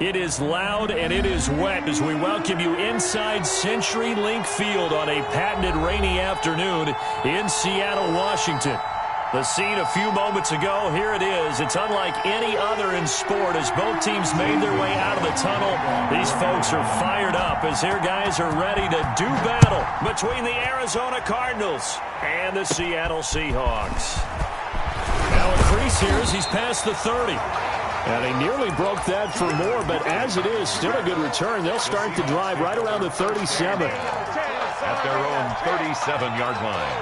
It is loud and it is wet as we welcome you inside CenturyLink Field on a patented rainy afternoon in Seattle, Washington. The scene a few moments ago, here it is. It's unlike any other in sport as both teams made their way out of the tunnel. These folks are fired up as their guys are ready to do battle between the Arizona Cardinals and the Seattle Seahawks. Now a crease here as he's past the 30. And they nearly broke that for more, but as it is, still a good return. They'll start the drive right around the 37. At their own 37-yard line.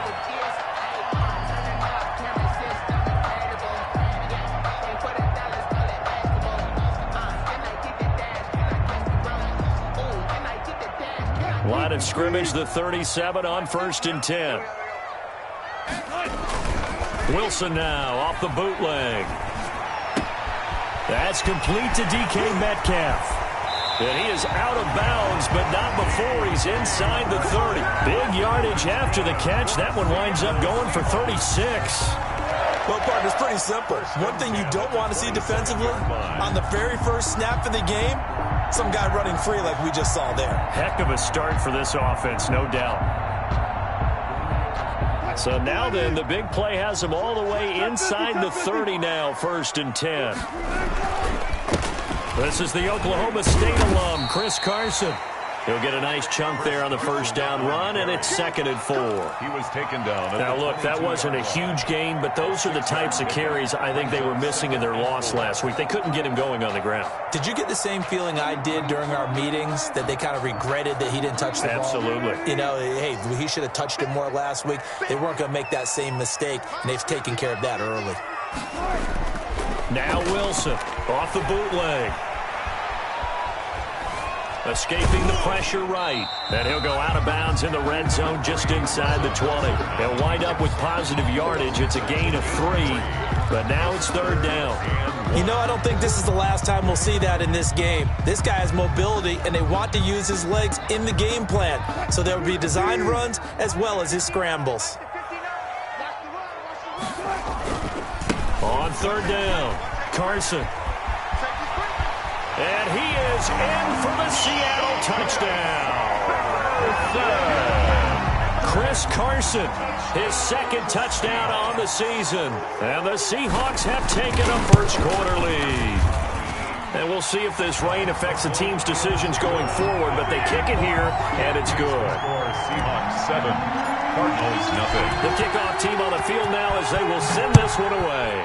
Line of scrimmage, the 37 on 1st and 10. Wilson now off the bootleg. That's complete to DK Metcalf. And he is out of bounds, but not before he's inside the 30. Big yardage after the catch. That one winds up going for 36. Well, partner, it's pretty simple. One thing you don't want to see defensively, on the very first snap of the game, some guy running free like we just saw there. Heck of a start for this offense, no doubt. So now then, the big play has him all the way inside the 30 now, 1st and 10. This is the Oklahoma State alum, Chris Carson. He'll get a nice chunk there on the first down run, and it's 2nd and 4. He was taken down. Now, look, that wasn't a huge gain, but those are the types of carries I think they were missing in their loss last week. They couldn't get him going on the ground. Did you get the same feeling I did during our meetings, that they kind of regretted that he didn't touch the ball? Absolutely. You know, hey, he should have touched it more last week. They weren't going to make that same mistake, and they've taken care of that early. Now Wilson off the bootleg. Escaping the pressure right. And he'll go out of bounds in the red zone just inside the 20. He'll wind up with positive yardage. It's a gain of 3, but now it's 3rd down. You know, I don't think this is the last time we'll see that in this game. This guy has mobility, and they want to use his legs in the game plan. So there will be designed runs as well as his scrambles. On 3rd down, Carson. And he is in for the Seattle touchdown. Chris Carson, his 2nd touchdown on the season. And the Seahawks have taken a first-quarter lead. And we'll see if this rain affects the team's decisions going forward, but they kick it here, and it's good. Seahawks 7, Cardinals nothing. The kickoff team on the field now as they will send this one away.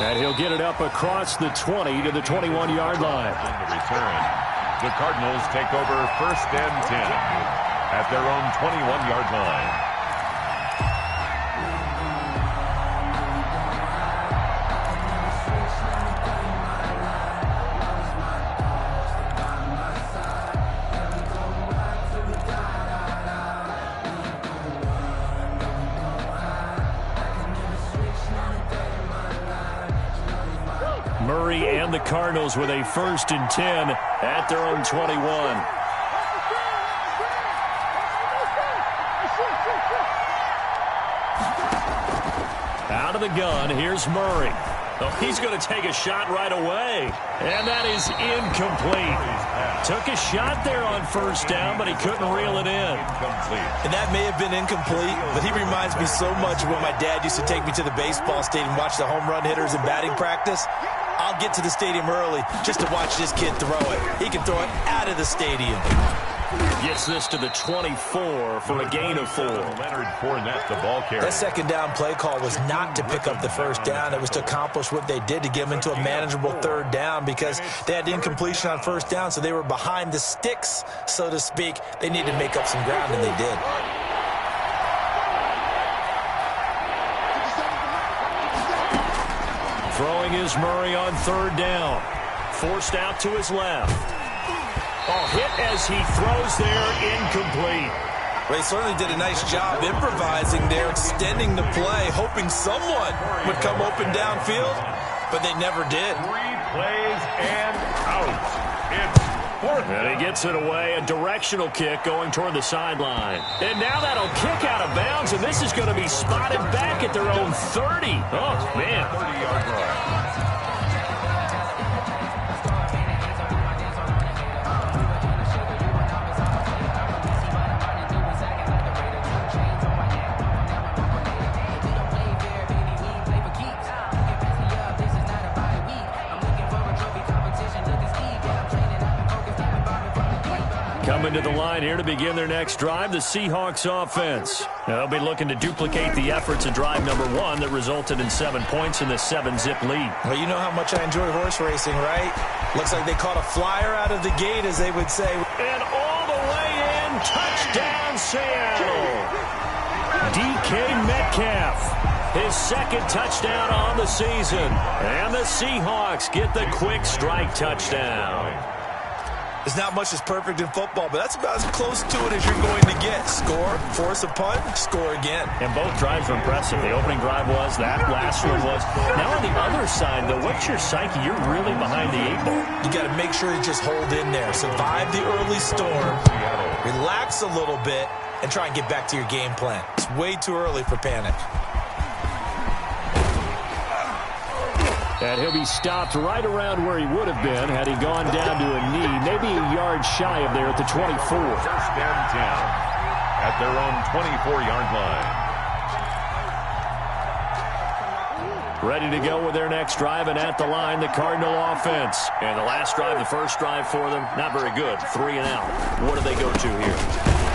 And he'll get it up across the 20 to the 21-yard line. On the return, the Cardinals take over 1st and 10 at their own 21-yard line. Murray and the Cardinals with a 1st and 10 at their own 21. Out of the gun, here's Murray. Oh, he's going to take a shot right away. And that is incomplete. Took a shot there on 1st down, but he couldn't reel it in. And that may have been incomplete, but he reminds me so much of when my dad used to take me to the baseball stadium and watch the home run hitters in batting practice. I'll get to the stadium early just to watch this kid throw it. He can throw it out of the stadium. Gets this to the 24 for a gain of 4. Leonard Fournette, the ball carrier. That 2nd down play call was not to pick up the 1st down. It was to accomplish what they did to get them into a manageable 3rd down because they had incompletion on 1st down, so they were behind the sticks, so to speak. They needed to make up some ground, and they did. Throwing is Murray on 3rd down. Forced out to his left. Oh, hit as he throws there, incomplete. Well, he certainly did a nice job improvising there, extending the play, hoping someone would come open downfield, but they never did. 3 plays and out. It's 4th And he gets it away, a directional kick going toward the sideline. And now that'll kick out of bounds, and this is going to be spotted back at their own 30. Oh, man. 30-yard line. Coming to the line here to begin their next drive, the Seahawks offense. They'll be looking to duplicate the efforts of drive number 1 that resulted in 7 points in the 7-zip lead. Well, you know how much I enjoy horse racing, right? Looks like they caught a flyer out of the gate, as they would say. And all the way in, touchdown Seattle. DK Metcalf, his second touchdown on the season. And the Seahawks get the quick strike touchdown. There's not much that's perfect in football, but that's about as close to it as you're going to get. Score, force a punt, score again. And both drives were impressive. The opening drive was, that last one was. Now on the other side, though, what's your psyche? You're really behind the 8-ball. You got to make sure you just hold in there. Survive the early storm, relax a little bit, and try and get back to your game plan. It's way too early for panic. And he'll be stopped right around where he would have been had he gone down to a knee, maybe a yard shy of there at the 24. First and 10 at their own 24-yard line. Ready to go with their next drive, and at the line, the Cardinal offense. And the last drive, the first drive for them, not very good. 3 and out. What do they go to here?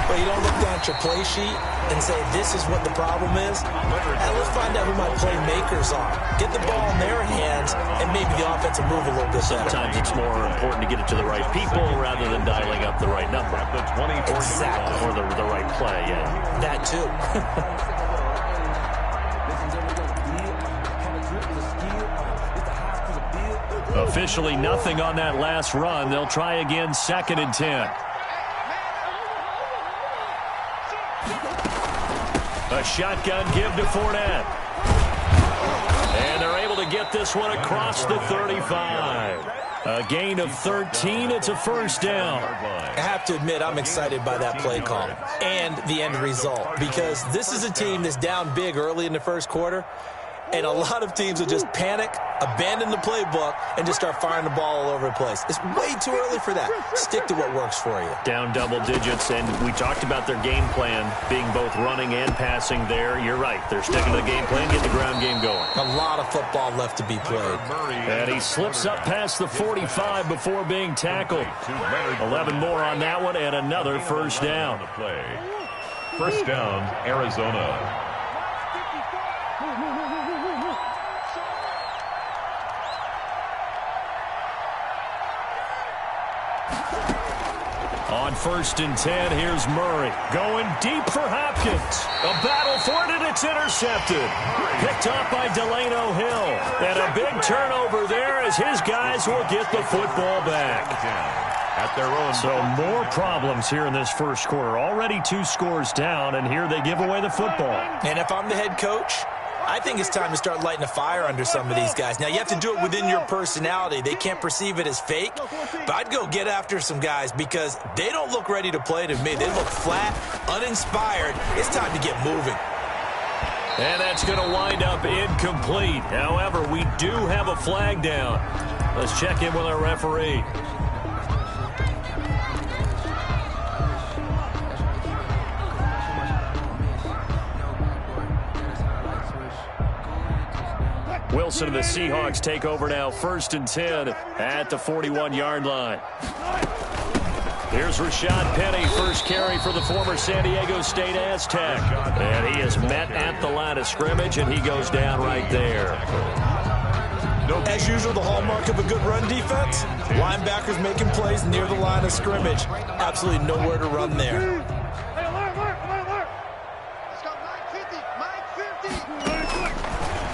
Well, you don't look down at your play sheet and say, this is what the problem is. Let's find out who my playmakers are. Get the ball in their hands, and maybe the offense will move a little bit better. Sometimes it's more important to get it to the right people rather than dialing up the right number. At the 24 exactly. Or the right play, yeah. That too. Officially nothing on that last run. They'll try again, 2nd and 10. A shotgun give to Fournette. And they're able to get this one across the 35. A gain of 13. It's a first down. I have to admit, I'm excited by that play call and the end result, because this is a team that's down big early in the first quarter, and a lot of teams will just panic, abandon the playbook, and just start firing the ball all over the place. It's way too early for that. Stick to what works for you. Down double digits, and we talked about their game plan being both running and passing there. You're right. They're sticking to the game plan, get the ground game going. A lot of football left to be played. And he slips up past the 45 before being tackled. 11 more on that one, and another first down. First down, Arizona. On 1st and 10, here's Murray. Going deep for Hopkins. A battle for it, and it's intercepted. Picked off by Delano Hill. And a big turnover there as his guys will get the football back. At their own. So more problems here in this first quarter. Already 2 scores down, and here they give away the football. And if I'm the head coach, I think it's time to start lighting a fire under some of these guys. Now, you have to do it within your personality. They can't perceive it as fake. But I'd go get after some guys because they don't look ready to play to me. They look flat, uninspired. It's time to get moving. And that's going to wind up incomplete. However, we do have a flag down. Let's check in with our referee. Wilson and the Seahawks take over now, 1st and 10 at the 41-yard line. Here's Rashad Penny, first carry for the former San Diego State Aztec. And he is met at the line of scrimmage, and he goes down right there. As usual, the hallmark of a good run defense, linebackers making plays near the line of scrimmage. Absolutely nowhere to run there.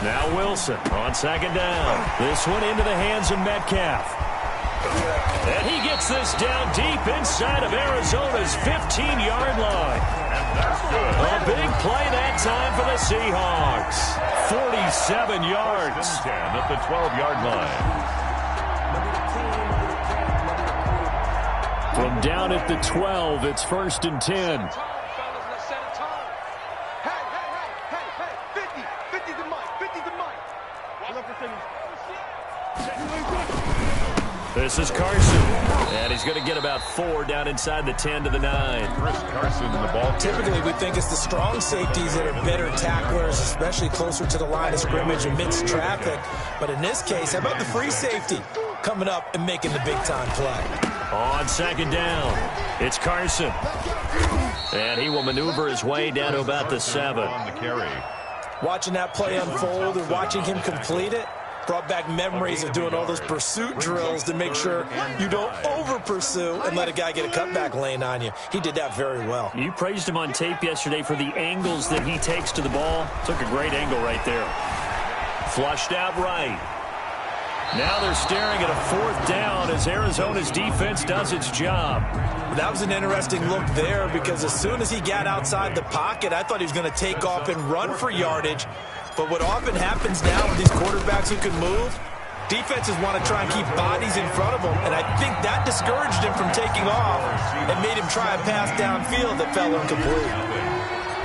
Now Wilson on 2nd down. This one into the hands of Metcalf. And he gets this down deep inside of Arizona's 15-yard line. And that's good. A big play that time for the Seahawks. 47 yards. 10 at the 12-yard line. From down at the 12, it's 1st and 10. This is Carson, and he's going to get about 4 down inside the 10 to the 9. Chris Carson, the ball. Typically, we think it's the strong safeties that are better tacklers, especially closer to the line of scrimmage amidst traffic. But in this case, how about the free safety coming up and making the big-time play? On 2nd down, it's Carson. And he will maneuver his way down to about the 7. On the carry. Watching that play unfold and watching him complete it brought back memories of doing all those pursuit drills to make sure you don't over-pursue and let a guy get a cutback lane on you. He did that very well. You praised him on tape yesterday for the angles that he takes to the ball. Took a great angle right there. Flushed out right. Now they're staring at a 4th down as Arizona's defense does its job. That was an interesting look there because as soon as he got outside the pocket, I thought he was going to take off and run for yardage. But what often happens now with these quarterbacks who can move, defenses want to try and keep bodies in front of them, and I think that discouraged him from taking off and made him try a pass downfield that fell incomplete.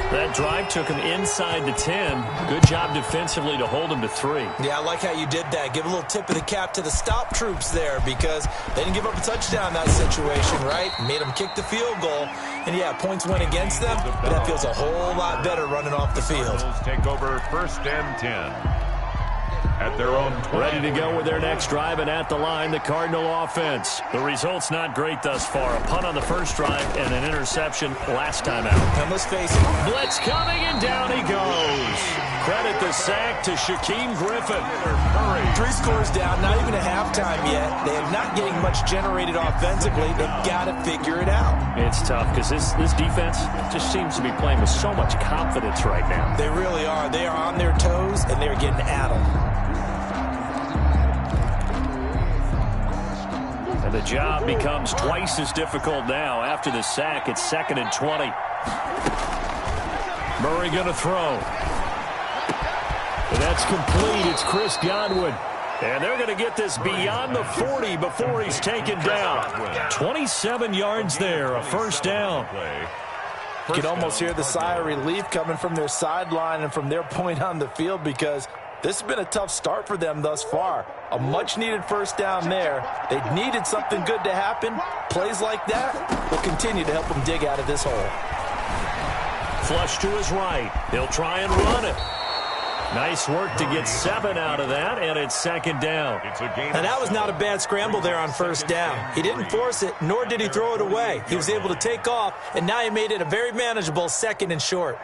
That drive took him inside the 10. Good job defensively to hold him to 3. Yeah, I like how you did that. Give a little tip of the cap to the stop troops there because they didn't give up a touchdown in that situation, right? Made them kick the field goal. And, yeah, points went against them, but that feels a whole lot better running off the field. Take over 1st and 10. At their own 20. Ready to go with their next drive, and at the line, the Cardinal offense. The result's not great thus far. A punt on the first drive and an interception last time out. And let's face it. Blitz coming, and down he goes. Credit the sack to Shaquem Griffin. 3 scores down, not even a halftime yet. They are not getting much generated offensively. They've got to figure it out. It's tough because this defense just seems to be playing with so much confidence right now. They really are. They are on their toes, and they're getting at them. And the job becomes twice as difficult now. After the sack, it's 2nd and 20. Murray going to throw. And that's complete. It's Chris Godwin. And they're going to get this beyond the 40 before he's taken down. 27 yards there, a 1st down. You can almost hear the sigh of relief coming from their sideline and from their point on the field because this has been a tough start for them thus far. A much-needed 1st down there. They needed something good to happen. Plays like that will continue to help them dig out of this hole. Flush to his right. He'll try and run it. Nice work to get 7 out of that, and it's 2nd down. Now, that was not a bad scramble there on 1st down. He didn't force it, nor did he throw it away. He was able to take off, and now he made it a very manageable 2nd and short.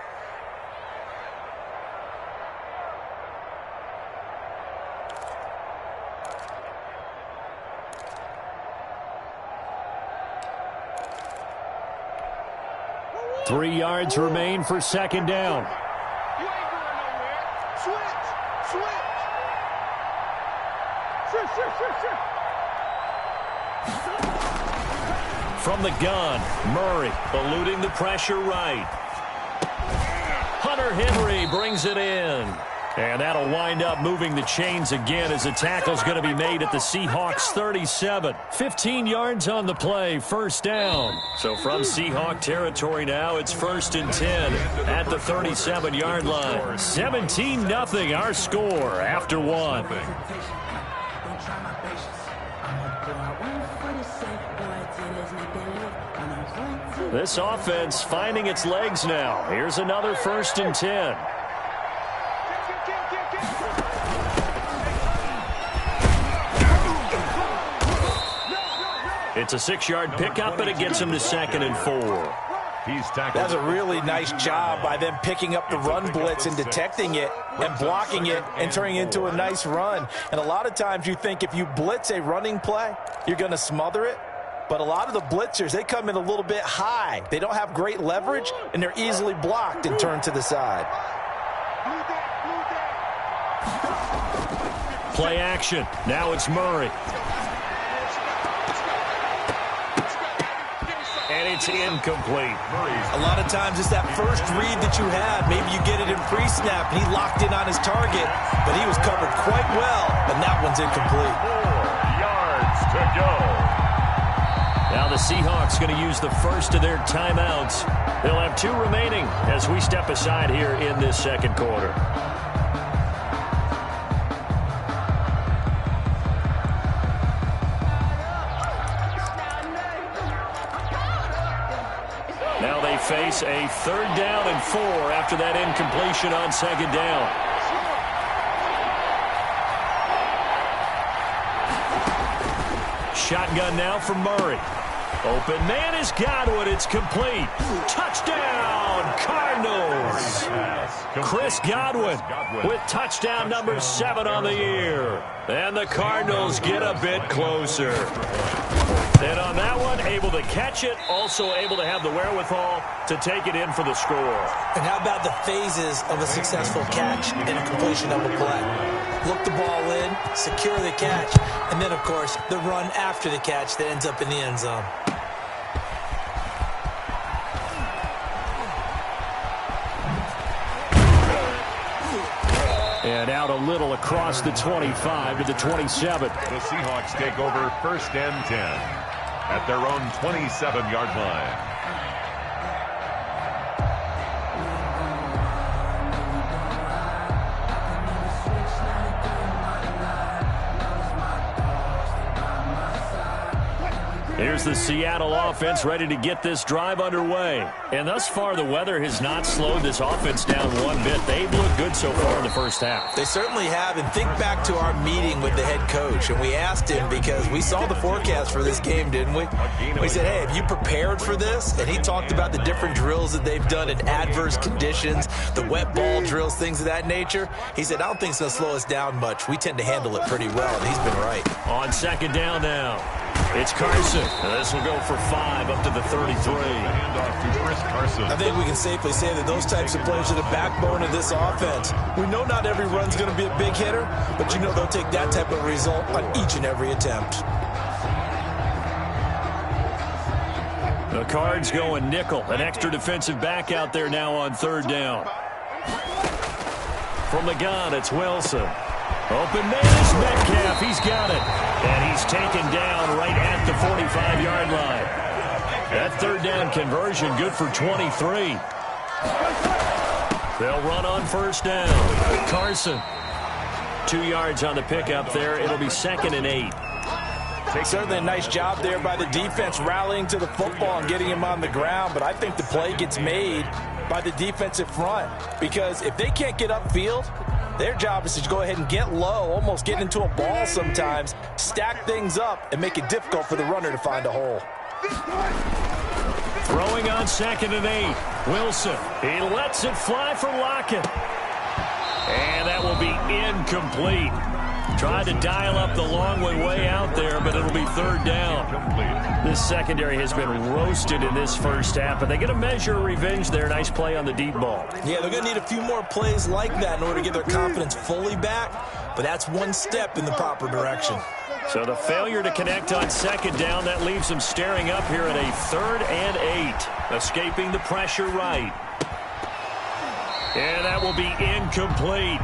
Three yards remain for 2nd down. You ain't going nowhere. Switch. From the gun, Murray eluding the pressure right. Hunter Henry brings it in. And that'll wind up moving the chains again as the tackle's going to be made at the Seahawks 37. 15 yards on the play, 1st down. So from Seahawk territory now, it's 1st and 10 at the 37-yard line. 17-0 our score after 1. This offense finding its legs now. Here's another 1st and 10. It's a 6-yard pickup, and it gets him to 2nd and 4. That's a really nice job by them picking up the run blitz and detecting it and blocking it and turning it into a nice run. And a lot of times you think if you blitz a running play, you're going to smother it. But a lot of the blitzers, they come in a little bit high. They don't have great leverage, and they're easily blocked and turned to the side. Play action. Now it's Murray. And it's incomplete. A lot of times it's that first read that you have. Maybe you get it in pre-snap, and he locked in on his target, but he was covered quite well, and that one's incomplete. 4 yards to go. Now the Seahawks going to use the first of their timeouts. They'll have 2 remaining as we step aside here in this second quarter. Now they face a 3rd down and 4 after that incompletion on 2nd down. Shotgun now from Murray. Open man is Godwin. It's complete. Touchdown, Cardinals. Chris Godwin with touchdown number 7 on the year. And the Cardinals get a bit closer. And on that one, able to catch it, also able to have the wherewithal to take it in for the score. And how about the phases of a successful catch and a completion of a play? Look the ball in, secure the catch, and then, of course, the run after the catch that ends up in the end zone. And out a little across the 25 to the 27. The Seahawks take over 1st and 10 at their own 27-yard line. Here's the Seattle offense ready to get this drive underway. And thus far, the weather has not slowed this offense down one bit. They've looked good so far in the first half. They certainly have. And think back to our meeting with the head coach. And we asked him because we saw the forecast for this game, didn't we? We said, hey, have you prepared for this? And he talked about the different drills that they've done in adverse conditions, the wet ball drills, things of that nature. He said, I don't think it's going to slow us down much. We tend to handle it pretty well. And he's been right. On 2nd down now. It's Carson. This will go for 5 up to the 33. I think we can safely say that those types of players are the backbone of this offense. We know not every run's going to be a big hitter, but you know they'll take that type of result on each and every attempt. The Cards going nickel. An extra defensive back out there now on 3rd down. From the gun, it's Wilson. Open man is Metcalf. He's got it. And he's taken down right at the 45-yard line. That 3rd down conversion good for 23. They'll run on 1st down. Carson. 2 yards on the pickup there. It'll be 2nd and 8. Certainly a nice job there by the defense rallying to the football and getting him on the ground. But I think the play gets made by the defensive front. Because if they can't get upfield, their job is to go ahead and get low, almost get into a ball sometimes, stack things up, and make it difficult for the runner to find a hole. Throwing on 2nd and 8. Wilson. He lets it fly for Lockett. And that will be incomplete. Tried to dial up the long way out there, but it'll be 3rd down. This secondary has been roasted in this first half, but they get a measure of revenge there. Nice play on the deep ball. Yeah, they're going to need a few more plays like that in order to get their confidence fully back, but that's one step in the proper direction. So the failure to connect on 2nd down, that leaves them staring up here at a 3rd and 8. Escaping the pressure right. And that will be incomplete.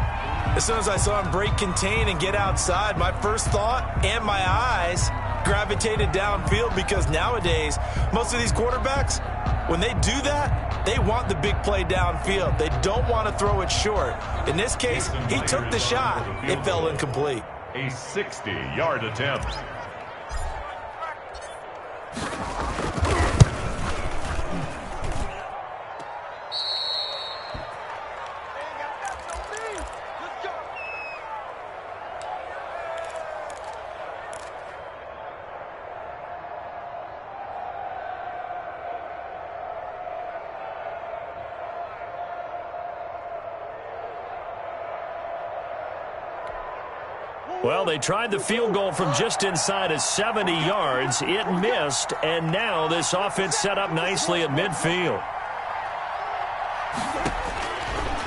As soon as I saw him break contain and get outside, my first thought and my eyes gravitated downfield, because nowadays, most of these quarterbacks, when they do that, they want the big play downfield. They don't want to throw it short. In this case, he took the shot. It fell incomplete. A 60-yard attempt. Well, they tried the field goal from just inside of 70 yards. It missed, and now this offense set up nicely at midfield.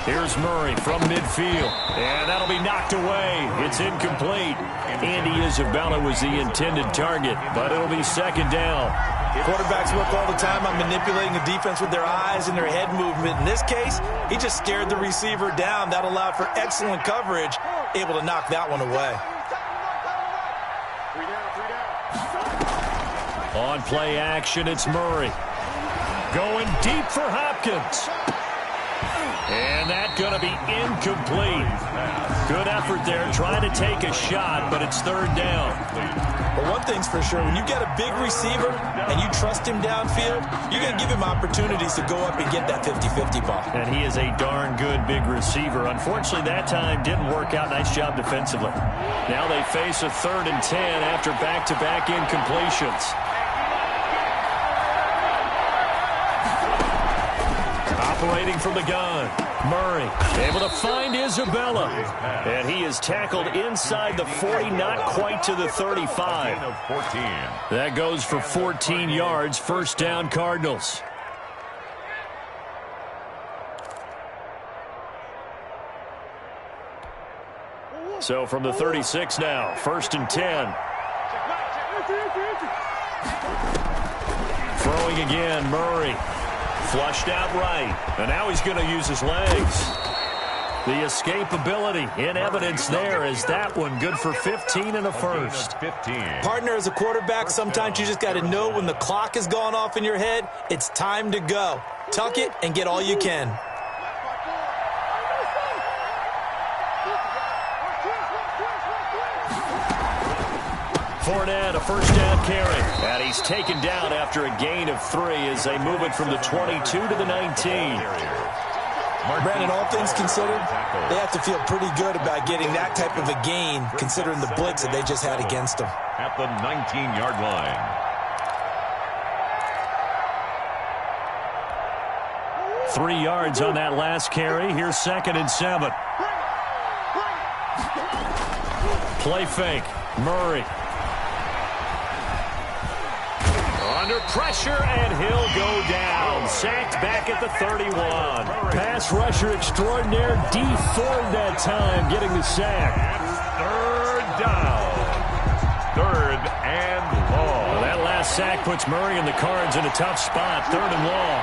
Here's Murray from midfield, and that'll be knocked away. It's incomplete. Andy Isabella was the intended target, but it'll be 2nd down. Quarterbacks work all the time on manipulating the defense with their eyes and their head movement. In this case, he just stared the receiver down. That allowed for excellent coverage, able to knock that one away. On play action, it's Murray. Going deep for Hopkins. And that's going to be incomplete. Good effort there trying to take a shot, but it's third down. Well, one thing's for sure. When you got a big receiver and you trust him downfield, you're going to give him opportunities to go up and get that 50-50 ball. And he is a darn good big receiver. Unfortunately, that time didn't work out. Nice job defensively. Now they face a 3rd and 10 after back-to-back incompletions. Operating from the gun, Murray able to find Isabella. And he is tackled inside the 40, not quite to the 35. That goes for 14 yards, first down Cardinals. So from the 36 now, 1st and 10. Throwing again, Murray. Flushed out right, and now he's going to use his legs. The escapability in evidence there is that one good for 15 and a first. Partner, as a quarterback, sometimes you just got to know when the clock has gone off in your head, it's time to go. Tuck it and get all you can. Fournette, a first down carry. And he's taken down after a gain of 3 as they move it from the 22 to the 19. Brandon, all things considered, they have to feel pretty good about getting that type of a gain considering the blitz that they just had against them. At the 19-yard line. Three yards on that last carry. Here's 2nd and 7. Play fake. Murray. Under pressure, and he'll go down. Sacked back at the 31. Pass rusher extraordinaire. D Ford that time getting the sack. Third down. 3rd and long. Well, that last sack puts Murray and the Cards in a tough spot. 3rd and long.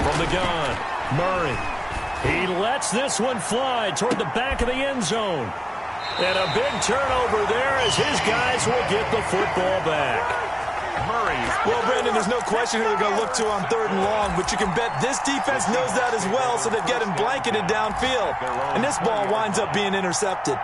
From the gun, Murray. He lets this one fly toward the back of the end zone. And a big turnover there as his guys will get the football back. Murray. Well, Brandon, there's no question who they're going to look to on 3rd and long, but you can bet this defense knows that as well, so they've got him blanketed downfield. And this ball winds up being intercepted.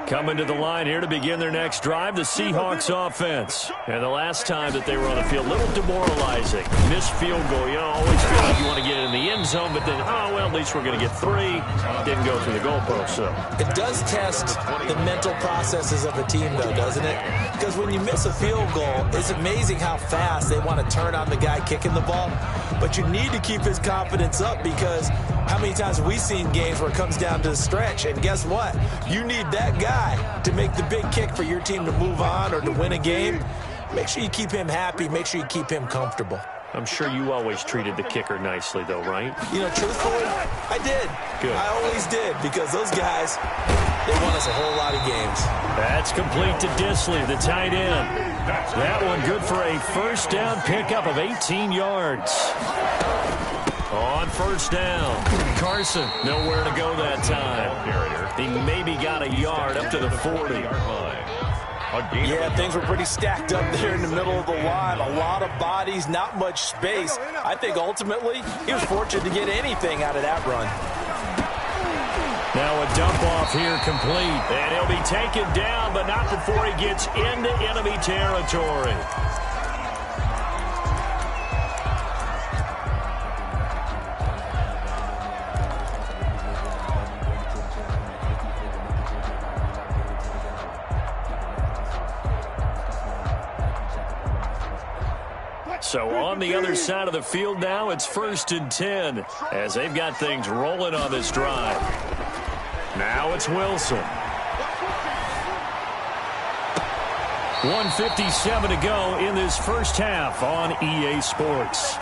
Coming to the line here to begin their next drive, the Seahawks offense. And the last time that they were on the field, a little demoralizing. Missed field goal. You always feel like you want to get it in the end zone, but then, oh, well, at least we're going to get 3. Didn't go through the goalpost, so. It does test the mental processes of a team, though, doesn't it? Because when you miss a field goal, it's amazing how fast they want to turn on the guy kicking the ball. But you need to keep his confidence up because how many times have we seen games where it comes down to the stretch? And guess what? You need that guy to make the big kick for your team to move on or to win a game. Make sure you keep him happy. Make sure you keep him comfortable. I'm sure you always treated the kicker nicely, though, right? You know, truthfully, I did. Good. I always did because those guys, they won us a whole lot of games. That's complete to Disley, the tight end. That one good for a first down pickup of 18 yards. On first down, Carson, nowhere to go that time. He maybe got a yard up to the 40. Yeah, things were pretty stacked up there in the middle of the line. A lot of bodies, not much space. I think ultimately he was fortunate to get anything out of that run. Now a dump off here complete. And he'll be taken down, but not before he gets into enemy territory. So on the other side of the field now, it's 1st and 10 as they've got things rolling on this drive. Now it's Wilson. 1:57 to go in this first half on EA Sports.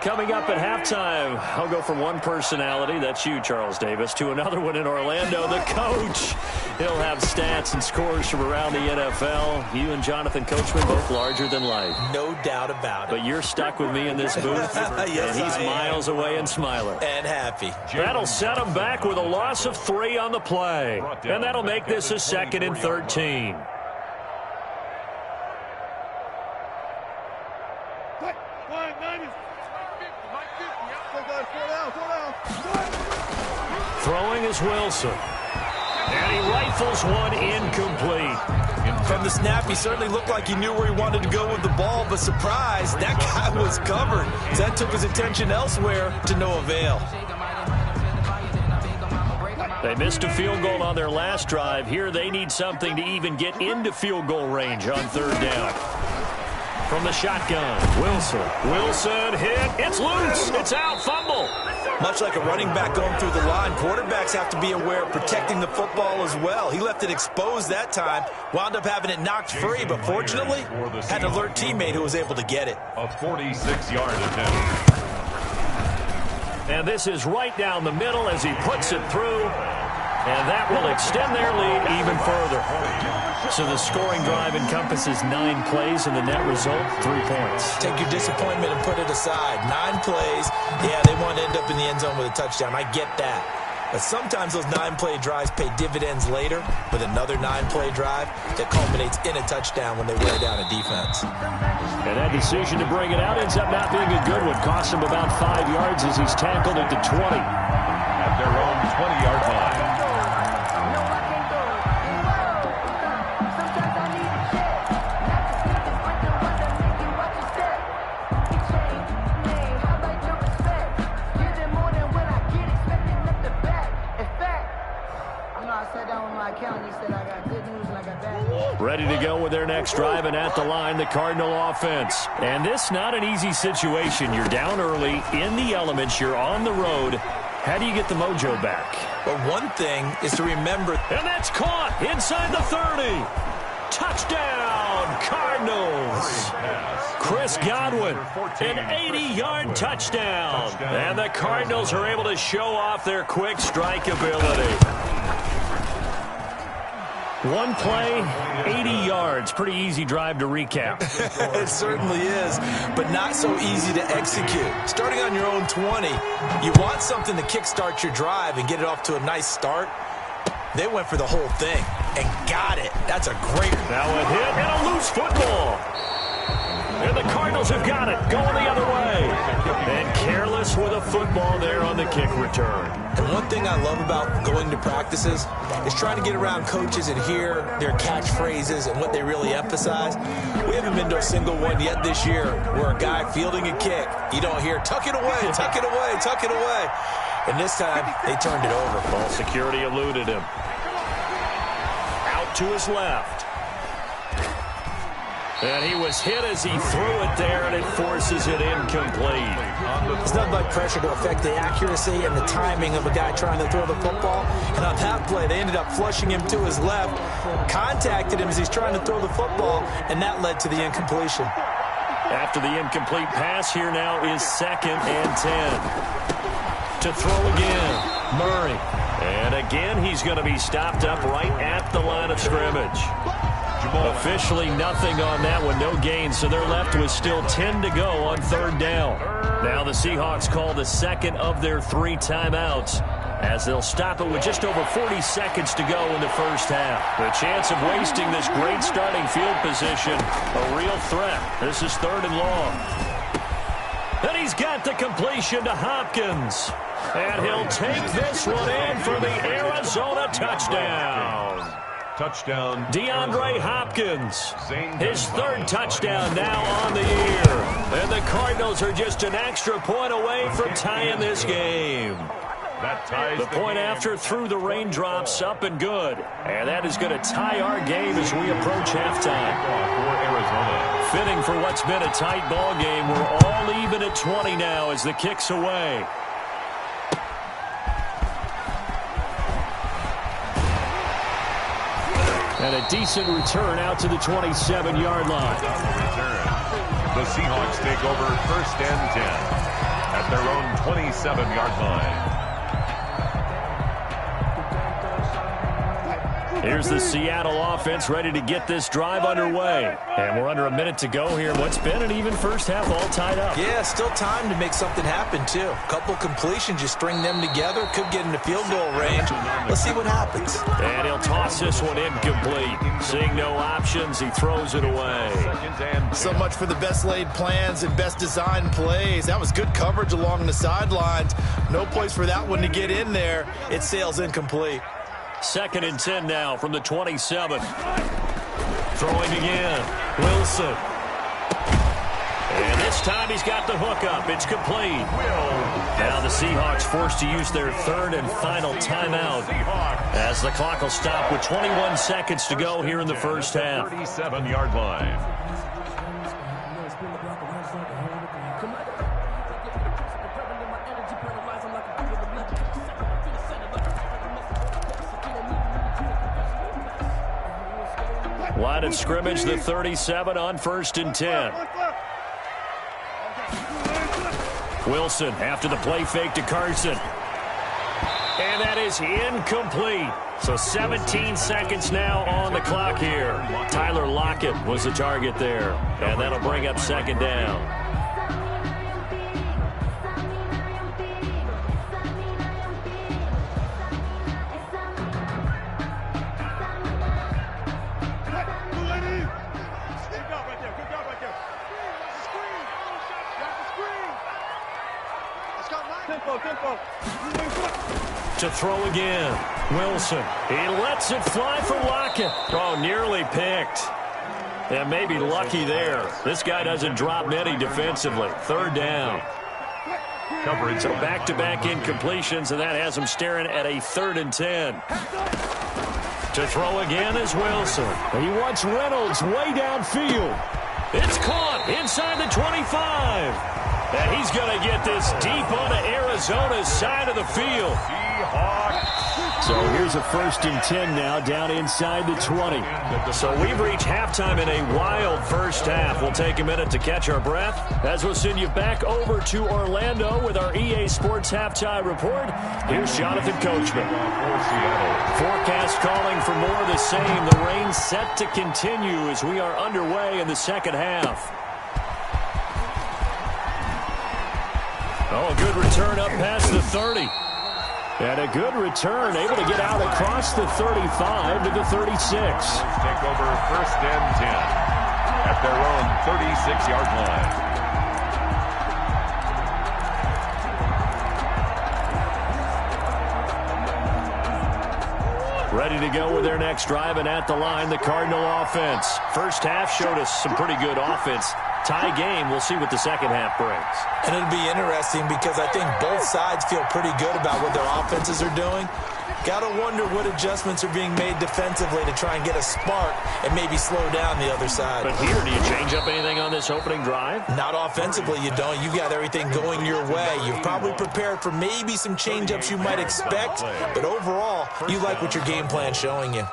Coming up at halftime, I'll go from one personality, that's you, Charles Davis, to another one in Orlando, the coach. He'll have stats and scores from around the NFL. You and Jonathan Coachman, both larger than life. No doubt about it. But you're stuck with me in this booth, yes, and he's miles away and smiling. And happy. That'll set him back with a loss of 3 on the play. And that'll make this a 2nd and 13. Throwing is Wilson. And he rifles one incomplete. From the snap, he certainly looked like he knew where he wanted to go with the ball, but surprise, that guy was covered. So that took his attention elsewhere to no avail. They missed a field goal on their last drive. Here they need something to even get into field goal range on 3rd down. From the shotgun, Wilson hit. It's loose. It's out. Fumble. Much like a running back going through the line, quarterbacks have to be aware of protecting the football as well. He left it exposed that time, wound up having it knocked free, but fortunately had an alert teammate who was able to get it. A 46-yard attempt. And this is right down the middle as he puts it through. And that will extend their lead even further. So the scoring drive encompasses 9 plays, and the net result, 3 points. Take your disappointment and put it aside. 9 plays. Yeah, they want to end up in the end zone with a touchdown. I get that. But sometimes those 9-play drives pay dividends later with another 9-play drive that culminates in a touchdown when they wear down a defense. And that decision to bring it out ends up not being a good one. Costs him about 5 yards as he's tackled at the 20. At their own 20-yard line. Ready to go with their next drive, and at the line, the Cardinal offense. And this not an easy situation. You're down early, in the elements, you're on the road. How do you get the mojo back? Well, one thing is to remember. And that's caught inside the 30. Touchdown, Cardinals. Chris Godwin, an 80-yard touchdown. And the Cardinals are able to show off their quick strike ability. One play, 80 yards. Pretty easy drive to recap. It certainly is, but not so easy to execute. Starting on your own 20, you want something to kickstart your drive and get it off to a nice start. They went for the whole thing and got it. That's a great. Now a hit and a loose football. And the Cardinals have got it, going the other way. And careless with a football there on the kick return. And one thing I love about going to practices is trying to get around coaches and hear their catchphrases and what they really emphasize. We haven't been to a single one yet this year where a guy fielding a kick, you don't hear, tuck it away, tuck it away, tuck it away. And this time, they turned it over. Ball security eluded him. Out to his left. And he was hit as he threw it there, and it forces it incomplete. It's nothing like pressure to affect the accuracy and the timing of a guy trying to throw the football. And on that play, they ended up flushing him to his left, contacted him as he's trying to throw the football, and that led to the incompletion. After the incomplete pass, here now is 2nd and 10. To throw again, Murray. And again, he's going to be stopped up right at the line of scrimmage. Officially nothing on that one, no gain, so they're left with still 10 to go on 3rd down. Now the Seahawks call the 2nd of their 3 timeouts as they'll stop it with just over 40 seconds to go in the first half. The chance of wasting this great starting field position, a real threat. This is 3rd and long. And he's got the completion to Hopkins. And he'll take this one in for the Arizona touchdown. Touchdown. DeAndre Hopkins, his 3rd touchdown now on the year. And the Cardinals are just an extra point away from tying this game. The point after through the raindrops, up and good. And that is going to tie our game as we approach halftime. Fitting for what's been a tight ball game. We're all even at 20 now as the kick's away. And a decent return out to the 27-yard line. The Seahawks take over 1st and 10. at their own 27-yard line. Here's the Seattle offense ready to get this drive underway. And we're under a minute to go here. What's been an even first half, all tied up. Yeah, still time to make something happen, too. A couple completions, you string them together, could get into field goal range. Let's see what happens. And he'll toss this one incomplete. Seeing no options, he throws it away. So much for the best laid plans and best designed plays. That was good coverage along the sidelines. No place for that one to get in there. It sails incomplete. 2nd and 10 now from the 27. Throwing again. Wilson. And this time he's got the hook up. It's complete. Now the Seahawks forced to use their 3rd and final timeout as the clock will stop with 21 seconds to go here in the first half. 37-yard line. Line of scrimmage, the 37 on 1st and 10. Wilson after the play fake to Carson. And that is incomplete. So 17 seconds now on the clock here. Tyler Lockett was the target there. And that'll bring up 2nd down. To throw again. Wilson. He lets it fly for Lockett. Oh, nearly picked. And maybe lucky there. This guy doesn't drop many defensively. 3rd down. Coverage. So back-to-back incompletions, and that has him staring at a 3rd and 10. To throw again is Wilson. He wants Reynolds way downfield. It's caught inside the 25. And he's going to get this deep onto Arizona's side of the field. So here's a 1st and 10 now down inside the 20. So we've reached halftime in a wild first half. We'll take a minute to catch our breath as we'll send you back over to Orlando with our EA Sports Halftime Report. Here's Jonathan Coachman. Forecast calling for more of the same. The rain set to continue as we are underway in the second half. Oh, a good return up past the 30. And a good return, able to get out across the 35 to the 36. Take over 1st and 10 at their own 36-yard line. Ready to go with their next drive, and at the line, the Cardinal offense. First half showed us some pretty good offense. Tie game, we'll see what the second half brings. And it'll be interesting because I think both sides feel pretty good about what their offenses are doing. Got to wonder what adjustments are being made defensively to try and get a spark and maybe slow down the other side. But here, do you change up anything on this opening drive? Not offensively, you don't. You've got everything going your way. You've probably prepared for maybe some change-ups you might expect, but overall, you like what your game plan's showing you.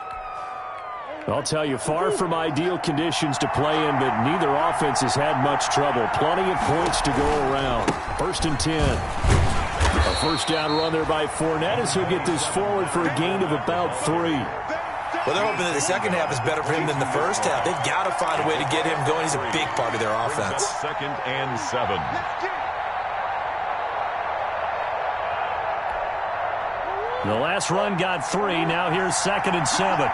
I'll tell you, far from ideal conditions to play in, but neither offense has had much trouble. Plenty of points to go around. 1st and 10. A first down run there by Fournette as he'll get this forward for a gain of about 3. Well, they're hoping that the second half is better for him than the first half. They've got to find a way to get him going. He's a big part of their offense. 2nd and 7. The last run got 3. Now here's 2nd and 7.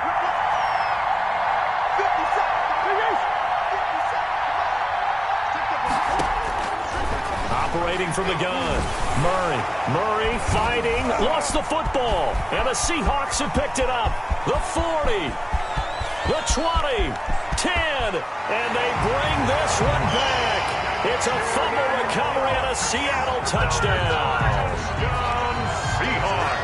Operating from the gun. Murray fighting. Lost the football. And the Seahawks have picked it up. The 40. The 20. 10. And they bring this one back. It's a fumble recovery and a Seattle touchdown. Seahawks.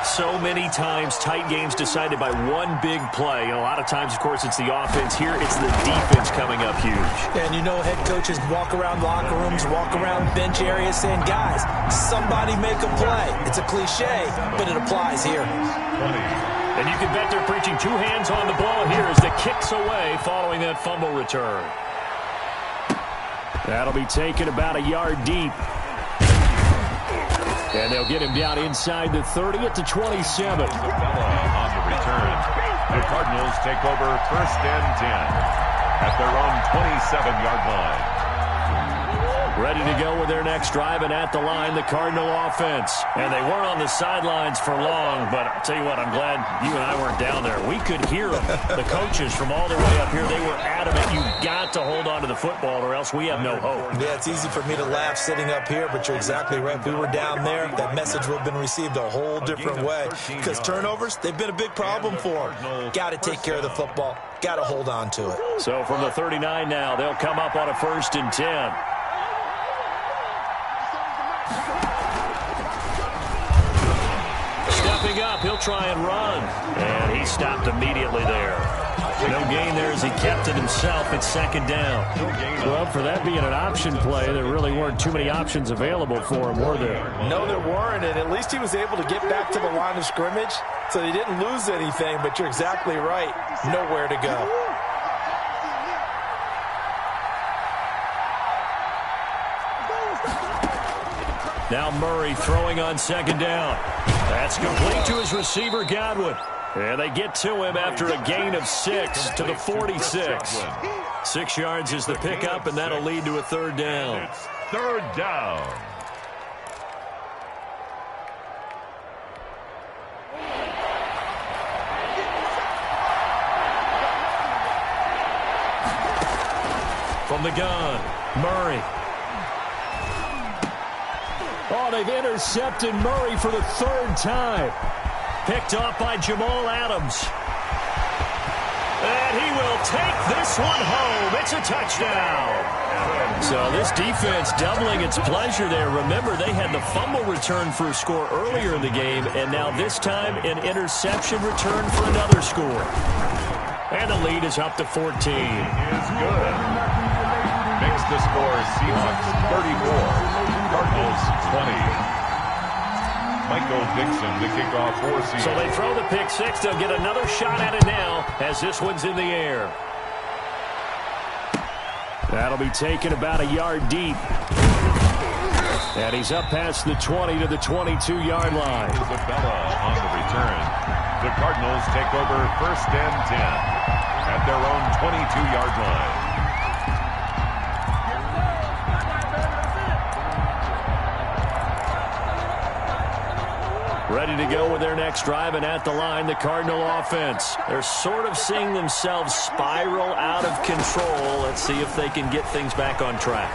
So many times, tight games decided by one big play. And a lot of times, of course, it's the offense. Here, it's the defense coming up huge. And you know head coaches walk around locker rooms, walk around bench areas saying, guys, somebody make a play. It's a cliche, but it applies here. 20. And you can bet they're preaching 2 hands on the ball here as the kick's away following that fumble return. That'll be taken about a yard deep. And they'll get him down inside the 30 at the 27. Isabella on the return. The Cardinals take over 1st and 10 at their own 27-yard line. Ready to go with their next drive, and at the line, the Cardinal offense. And they weren't on the sidelines for long, but I'll tell you what, I'm glad you and I weren't down there. We could hear them. The coaches from all the way up here, they were adamant. You've got to hold on to the football or else we have no hope. Yeah, it's easy for me to laugh sitting up here, but you're exactly right. If we were down there, that message would have been received a whole different way. Because turnovers, they've been a big problem for them. Got to take care of the football. Got to hold on to it. So from the 39 now, they'll come up on a 1st and 10. Stepping up, he'll try and run. And he stopped immediately there. No gain there as he kept it himself. It's 2nd down. Well, for that being an option play, there really weren't too many options available for him, were there? No, there weren't, and at least he was able to get back to the line of scrimmage, so he didn't lose anything, but you're exactly right. Nowhere to go. Now Murray throwing on 2nd down. That's complete to his receiver, Godwin. And they get to him after a gain of 6 to the 46. 6 yards is the pickup, and that'll lead to a 3rd down. It's 3rd down. From the gun, Murray. Oh, they've intercepted Murray for the 3rd time. Picked off by Jamal Adams. And he will take this one home. It's a touchdown. So this defense doubling its pleasure there. Remember, they had the fumble return for a score earlier in the game, and now this time an interception return for another score. And the lead is up to 14. Is good. Makes the score Seahawks 34, Cardinals 20. Michael Dixon, the kickoff for Seahawks. So they throw the pick 6. They'll get another shot at it now as this one's in the air. That'll be taken about a yard deep. And he's up past the 20 to the 22-yard line. Isabella on the return. The Cardinals take over 1st and 10 at their own 22-yard line. Ready to go with their next drive, and at the line, the Cardinal offense. They're sort of seeing themselves spiral out of control. Let's see if they can get things back on track.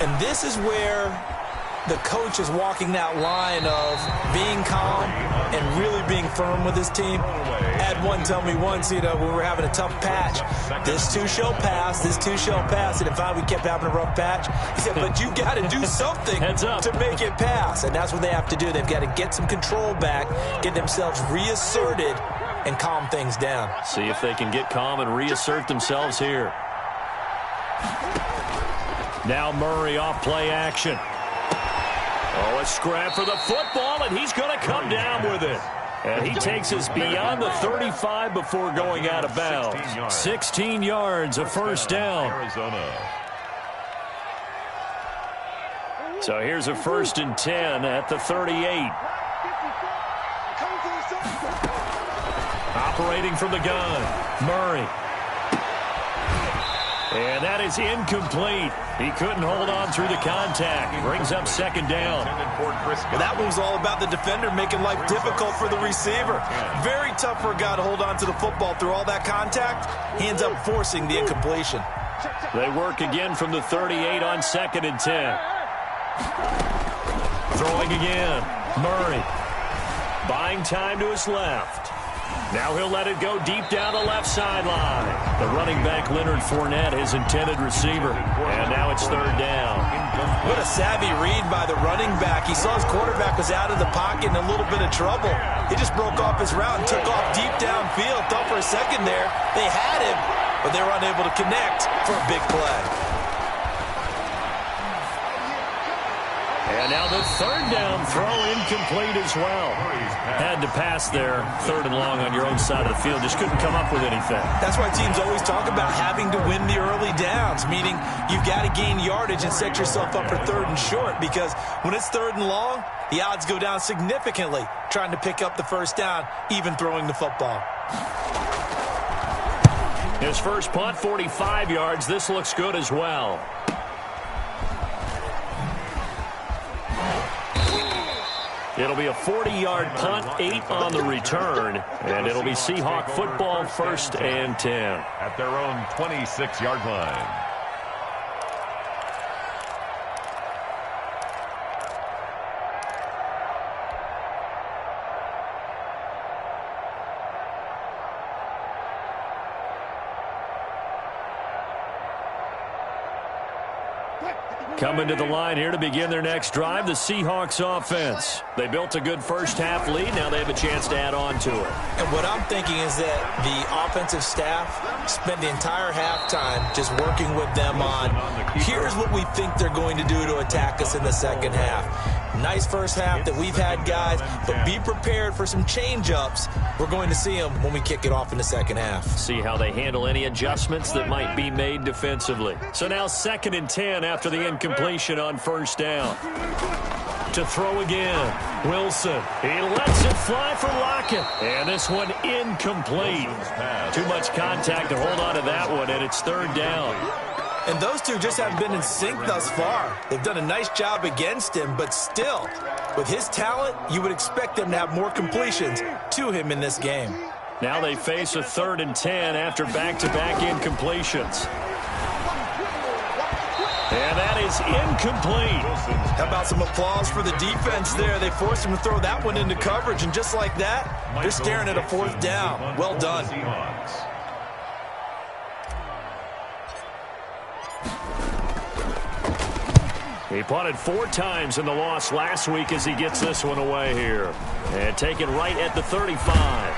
And this is where the coach is walking that line of being calm and really being firm with his team. Had one tell me once, when we were having a tough patch, this too shall pass, this too shall pass. And finally we kept having a rough patch. He said, but you got to do something to make it pass. And that's what they have to do. They've got to get some control back, get themselves reasserted, and calm things down. See if they can get calm and reassert themselves here. Now Murray off play action. Oh, a scrap for the football, and he's going to come down with it. And he takes us beyond the 35 before going out of bounds. 16 yards, a 1st down. Arizona. So here's a 1st and 10 at the 38. Operating from the gun, Murray. And that is incomplete. He couldn't hold on through the contact. Brings up 2nd down. Well, that one was all about the defender making life difficult for the receiver. Very tough for a guy to hold on to the football through all that contact. He ends up forcing the incompletion. They work again from the 38 on 2nd and 10. Throwing again. Murray. Buying time to his left. Now he'll let it go deep down the left sideline. The running back, Leonard Fournette, his intended receiver. And now it's 3rd down. What a savvy read by the running back. He saw his quarterback was out of the pocket in a little bit of trouble. He just broke off his route and took off deep downfield. Thought for a second there they had him, but they were unable to connect for a big play. And now the third down throw incomplete as well. Had to pass there, 3rd and long on your own side of the field. Just couldn't come up with anything. That's why teams always talk about having to win the early downs, meaning you've got to gain yardage and set yourself up for 3rd and short, because when it's 3rd and long, the odds go down significantly trying to pick up the first down, even throwing the football. His first punt, 45 yards. This looks good as well. It'll be a 40-yard punt, 8 on the return, and it'll be Seahawk football, 1st and 10. At their own 26-yard line. Coming to the line here to begin their next drive, the Seahawks offense. They built a good first-half lead. Now they have a chance to add on to it. And what I'm thinking is that the offensive staff spent the entire halftime just working with them on, here's what we think they're going to do to attack us in the second half. Nice first half that we've had, guys, but be prepared for some change-ups. We're going to see them when we kick it off in the second half. See how they handle any adjustments that might be made defensively. So now 2nd and 10 after the incompletion on 1st down. To throw again, Wilson. He lets it fly for Lockett. And this one incomplete. Too much contact to hold on to that one, and it's 3rd down. And those two just haven't been in sync thus far. They've done a nice job against him, but still, with his talent, you would expect them to have more completions to him in this game. Now they face a 3rd and 10 after back-to-back incompletions. And that is incomplete. How about some applause for the defense there? They forced him to throw that one into coverage, and just like that, they're staring at a 4th down. Well done. He punted 4 times in the loss last week as he gets this one away here. And taken right at the 35.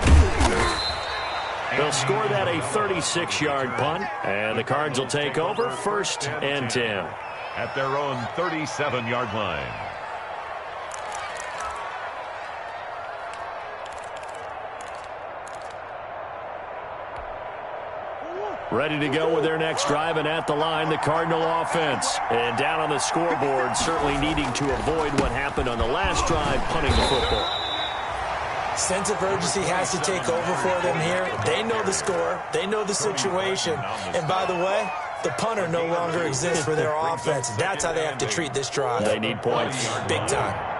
They'll score that a 36-yard punt, and the Cards will take over, 1st and 10. At their own 37-yard line. Ready to go with their next drive, and at the line, the Cardinal offense. And down on the scoreboard, certainly needing to avoid what happened on the last drive, punting the football. Sense of urgency has to take over for them here. They know the score. They know the situation. And by the way, the punter no longer exists for their offense. That's how they have to treat this drive. They need points. Big time.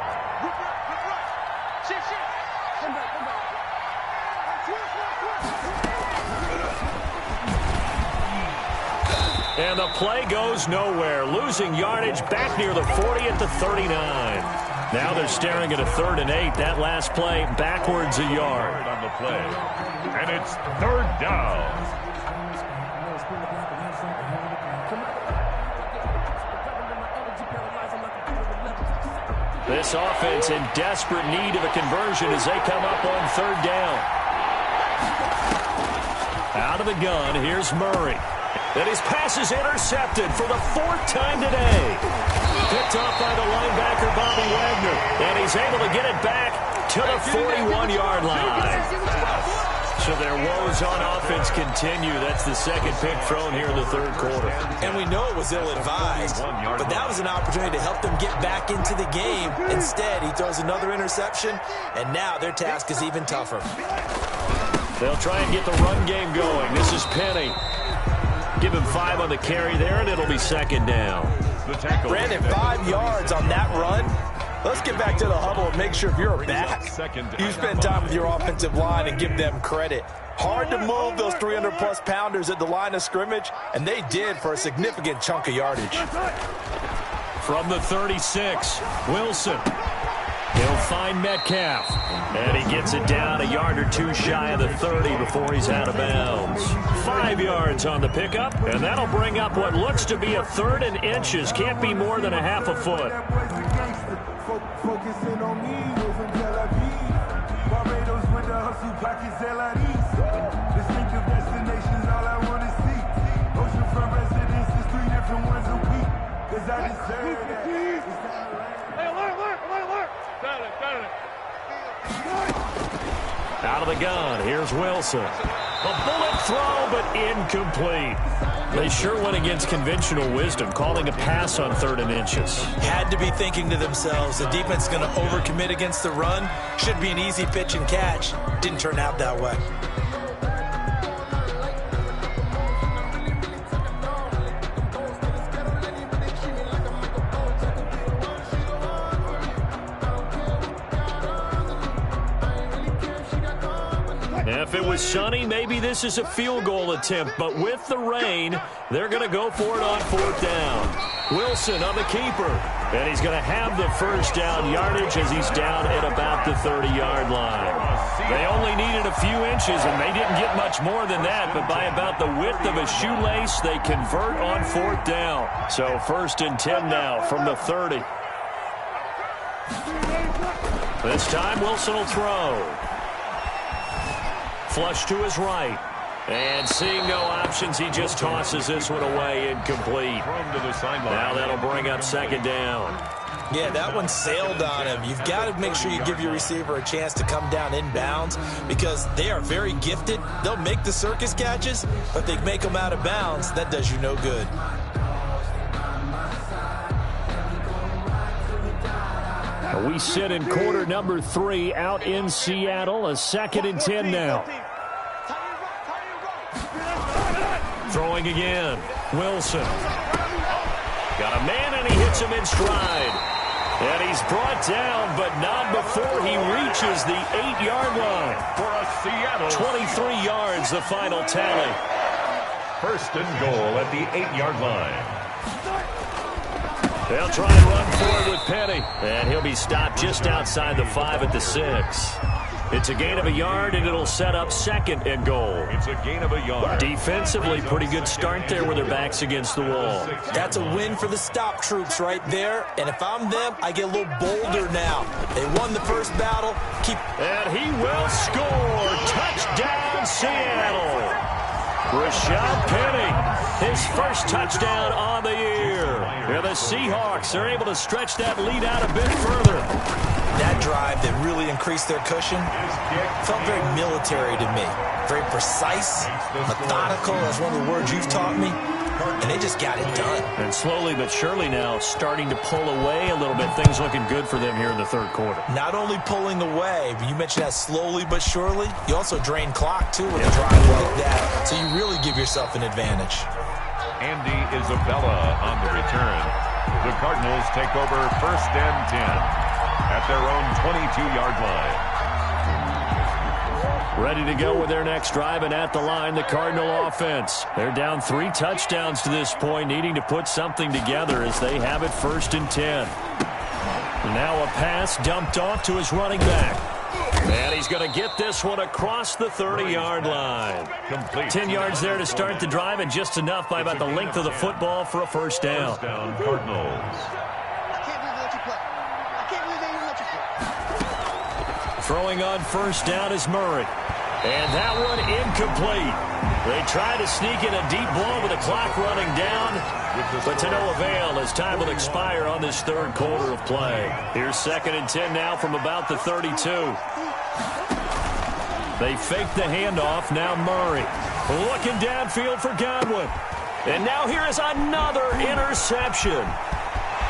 And the play goes nowhere. Losing yardage back near the 40 at the 39. Now they're staring at a 3rd and 8. That last play backwards a yard. On the play. And it's 3rd down. This offense in desperate need of a conversion as they come up on 3rd down. Out of the gun, here's Murray. And his pass is intercepted for the 4th time today. Picked off by the linebacker, Bobby Wagner. And he's able to get it back to the 41-yard line. So their woes on offense continue. That's the 2nd pick thrown here in the 3rd quarter. And we know it was ill-advised, but that was an opportunity to help them get back into the game. Instead, he throws another interception, and now their task is even tougher. They'll try and get the run game going. This is Penny. Give him 5 on the carry there, and it'll be 2nd down. Brandon, 5 yards on that run. Let's get back to the huddle and make sure if you're a back, you spend time with your offensive line and give them credit. Hard to move those 300-plus pounders at the line of scrimmage, and they did for a significant chunk of yardage. From the 36, Wilson. He'll find Metcalf. And he gets it down a yard or 2 shy of the 30 before he's out of bounds. 5 yards on the pickup, and that'll bring up what looks to be a 3rd and inches. Can't be more than a half a foot. Focusing on me, in Tel Aviv. Barbados with the hustle pockets, distinctive destinations, all I want to see. Oceanfront residences, 3 different ones a week. Cause I deserve that. Out of the gun, here's Wilson. A bullet throw, but incomplete. They sure went against conventional wisdom, calling a pass on 3rd and inches. Had to be thinking to themselves, the defense is going to overcommit against the run. Should be an easy pitch and catch. Didn't turn out that way. If it was sunny, maybe this is a field goal attempt, but with the rain, they're going to go for it on 4th down. Wilson on the keeper, and he's going to have the first down yardage as he's down at about the 30-yard line. They only needed a few inches, and they didn't get much more than that, but by about the width of a shoelace, they convert on 4th down. So 1st and 10 now from the 30. This time, Wilson will throw. Flush to his right. And seeing no options, he just tosses this one away, incomplete. Now that'll bring up 2nd down. Yeah, that one sailed on him. You've got to make sure you give your receiver a chance to come down inbounds because they are very gifted. They'll make the circus catches, but they make them out of bounds. That does you no good. We sit in quarter number 3 out in Seattle. A 2nd and 10 now. Throwing again. Wilson. Got a man, and he hits him in stride. And he's brought down, but not before he reaches the 8-yard line. For a Seattle. 23 yards, the final tally. 1st and goal at the 8-yard line. They'll try and run forward with Penny. And he'll be stopped just outside the 5 at the 6. It's a gain of a yard, and it'll set up 2nd and goal. It's a gain of a yard. Defensively, pretty good start there with their backs against the wall. That's a win for the stop troops right there. And if I'm them, I get a little bolder now. They won the first battle. And he will score. Touchdown, Seattle. Rashad Penny, his first touchdown on the year. And the Seahawks are able to stretch that lead out a bit further. That drive that really increased their cushion felt very military to me. Very precise, methodical, that's one of the words you've taught me. And they just got it done. And slowly but surely now starting to pull away a little bit. Things looking good for them here in the 3rd quarter. Not only pulling away, but you mentioned that slowly but surely. You also drain clock, too, with a drive like that. So you really give yourself an advantage. Andy Isabella on the return. The Cardinals take over 1st and 10 at their own 22-yard line. Ready to go with their next drive, and at the line, the Cardinal offense. They're down 3 touchdowns to this point, needing to put something together as they have it 1st and 10. Now a pass dumped off to his running back. And he's going to get this one across the 30-yard line. Complete. 10 yards there to start the drive, and just enough by about the length of the football for a first down. First down, Cardinals. Throwing on first down is Murray. And that one incomplete. They try to sneak in a deep ball with the clock running down, but to no avail as time will expire on this 3rd quarter of play. Here's 2nd and 10 now from about the 32. They fake the handoff. Now Murray looking downfield for Godwin. And now here is another interception.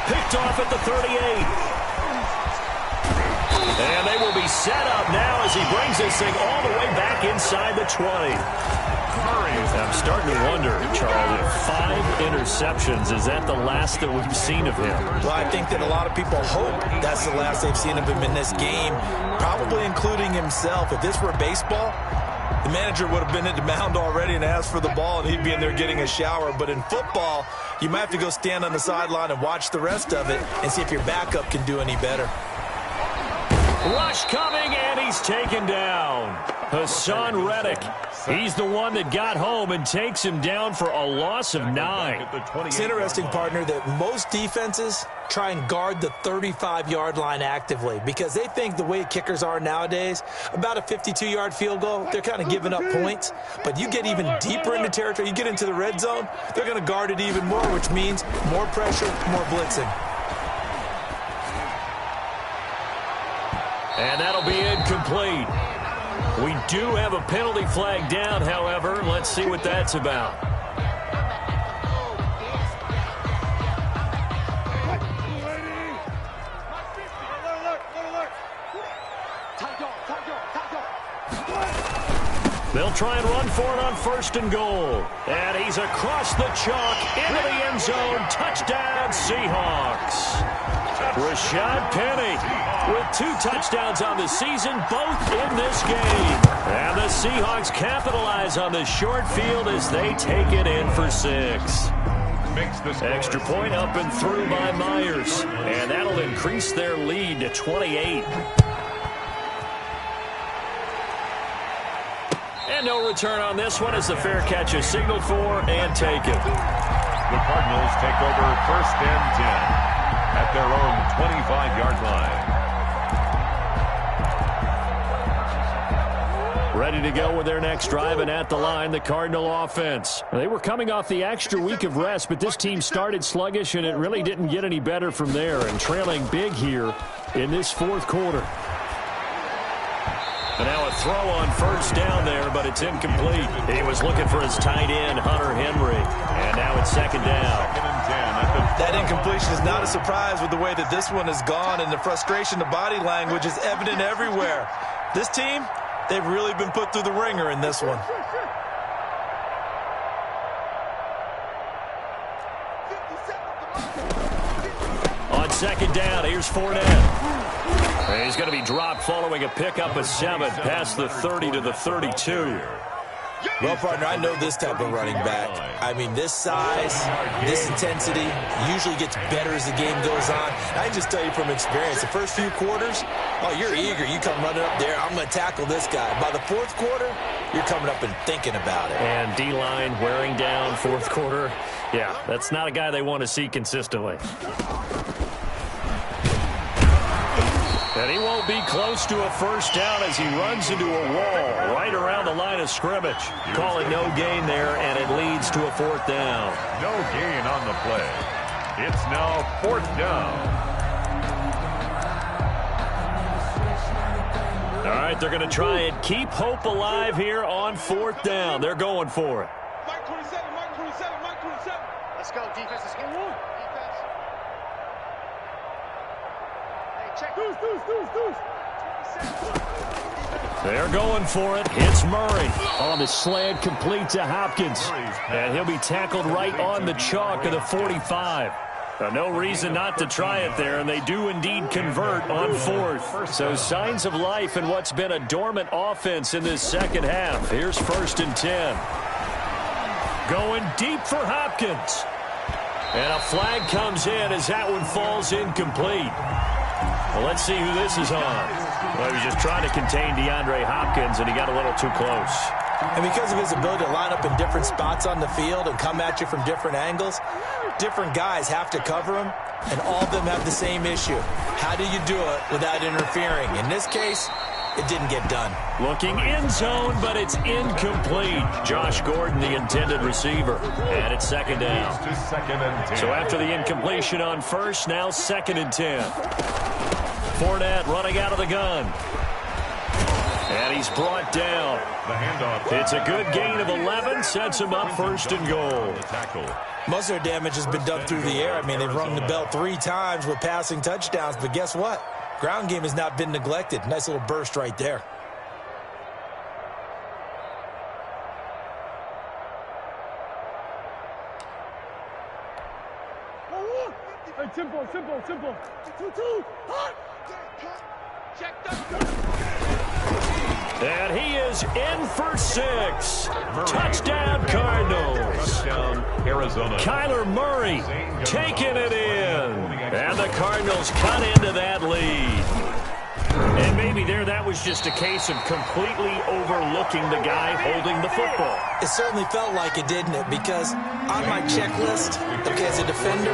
Picked off at the 38. And they will be set up now as he brings this thing all the way back inside the 20. I'm starting to wonder, Charles, if 5 interceptions, is that the last that we've seen of him? Well, I think that a lot of people hope that's the last they've seen of him in this game, probably including himself. If this were baseball, the manager would have been at the mound already and asked for the ball, and he'd be in there getting a shower. But in football, you might have to go stand on the sideline and watch the rest of it and see if your backup can do any better. Rush coming, and he's taken down. Hassan Reddick. He's the one that got home and takes him down for a loss of 9. It's interesting, partner, that most defenses try and guard the 35-yard line actively because they think the way kickers are nowadays, about a 52-yard field goal, they're kind of giving up points. But you get even deeper into territory, you get into the red zone, they're going to guard it even more, which means more pressure, more blitzing. And that'll be incomplete. We do have a penalty flag down, however. Let's see what that's about. They'll try and run for it on 1st and goal. And he's across the chalk into the end zone. Touchdown, Seahawks. Rashad Penny with 2 touchdowns on the season, both in this game. And the Seahawks capitalize on the short field as they take it in for 6. Extra point up and through by Myers. And that'll increase their lead to 28. And no return on this one as the fair catch is signaled for and taken. The Cardinals take over 1st and 10 at their own 25-yard line. Ready to go with their next drive, and at the line, the Cardinal offense. They were coming off the extra week of rest, but this team started sluggish, and it really didn't get any better from there, and trailing big here in this 4th quarter. And now a throw on 1st down there, but it's incomplete. He was looking for his tight end, Hunter Henry. And now it's 2nd down. That incompletion is not a surprise with the way that this one has gone, and the frustration, the body language is evident everywhere. This team, they've really been put through the ringer in this one. On 2nd down, here's Fournette. He's going to be dropped following a pickup of 7 past the 30 to the 32. Well, partner, I know this type of running back. I mean, this size, this intensity usually gets better as the game goes on. I can just tell you from experience, the first few quarters, oh, you're eager. You come running up there, I'm going to tackle this guy. By the 4th quarter, you're coming up and thinking about it. And D-line wearing down 4th quarter. Yeah, that's not a guy they want to see consistently. And he won't be close to a 1st down as he runs into a wall right around the line of scrimmage. Call it no gain there, and it leads to a 4th down. No gain on the play. It's now 4th down. All right, they're going to try and keep hope alive here on 4th down. They're going for it. Mike 27, Mike 27, Mike 27. Let's go, defense. Let's get one. Defense. Hey, check. Deuce. They're going for it. It's Murray on the slant, complete to Hopkins. And he'll be tackled right on the chalk of the 45. No reason not to try it there, and they do indeed convert on 4th. So signs of life in what's been a dormant offense in this 2nd half. Here's 1st and 10. Going deep for Hopkins. And a flag comes in as that one falls incomplete. Well, let's see who this is on. Well, he was just trying to contain DeAndre Hopkins, and he got a little too close. And because of his ability to line up in different spots on the field and come at you from different angles, different guys have to cover him, and all of them have the same issue. How do you do it without interfering? In this case, it didn't get done. Looking in zone, but it's incomplete. Josh Gordon, the intended receiver. And it's 2nd down. So after the incompletion on 1st, now 2nd and 10. Fournette running out of the gun. And he's brought down. It's a good gain of 11, sets him up 1st and goal. Most of their damage has been done through the air. I mean, they've rung the bell 3 times with passing touchdowns, but guess what? Ground game has not been neglected. Nice little burst right there. Hey, tempo. 2-2. Hot. Check that. And he is in for 6. Touchdown, Cardinals. Touchdown, Arizona. Kyler Murray taking it in. And the Cardinals cut into that lead. And maybe that was just a case of completely overlooking the guy holding the football. It certainly felt like it, didn't it? Because on my checklist, okay, as a defender,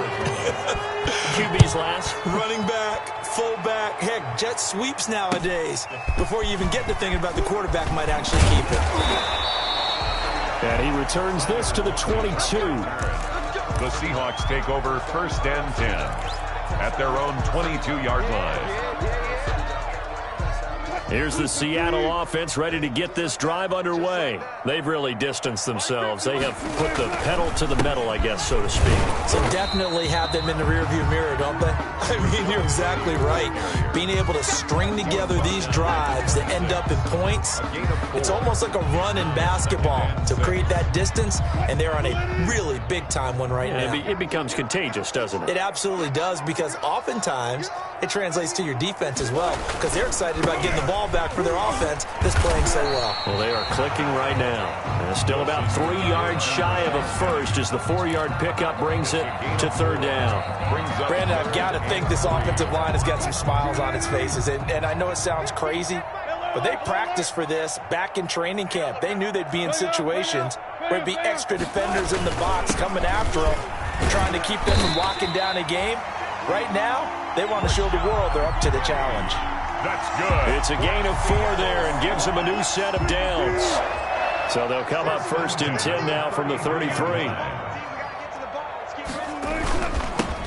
QB's last. running back, fullback, heck, jet sweeps nowadays. Before you even get to thinking about the quarterback might actually keep it. And he returns this to the 22. The Seahawks take over 1st and 10 at their own 22-yard line. Here's the Seattle offense ready to get this drive underway. They've really distanced themselves. They have put the pedal to the metal, I guess, so to speak. So definitely have them in the rearview mirror, don't they? I mean, you're exactly right. Being able to string together these drives that end up in points, it's almost like a run in basketball to create that distance, and they're on a really big-time one right now. It becomes contagious, doesn't it? It absolutely does, because oftentimes it translates to your defense as well, because they're excited about getting the ball back for their offense that's playing so well. Well, they are clicking right now. And still about 3 yards shy of a first as the 4-yard pickup brings it to third down. Brandon, I've got to think this offensive line has got some smiles on its faces. And I know it sounds crazy, but they practiced for this back in training camp. They knew they'd be in situations where there'd be extra defenders in the box coming after them, trying to keep them from locking down a game. Right now, they want to show the world they're up to the challenge. That's good. It's a gain of 4 there and gives them a new set of downs. So they'll come up 1st and 10 now from the 33.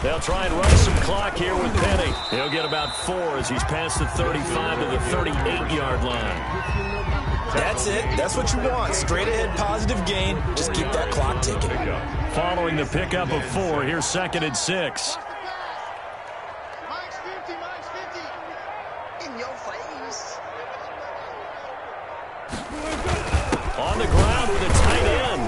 They'll try and run some clock here with Penny. He'll get about 4 as he's past the 35 to the 38-yard line. That's it. That's what you want. Straight ahead positive gain. Just keep that clock ticking. Following the pickup of 4, here's 2nd and 6. On the ground with a tight end.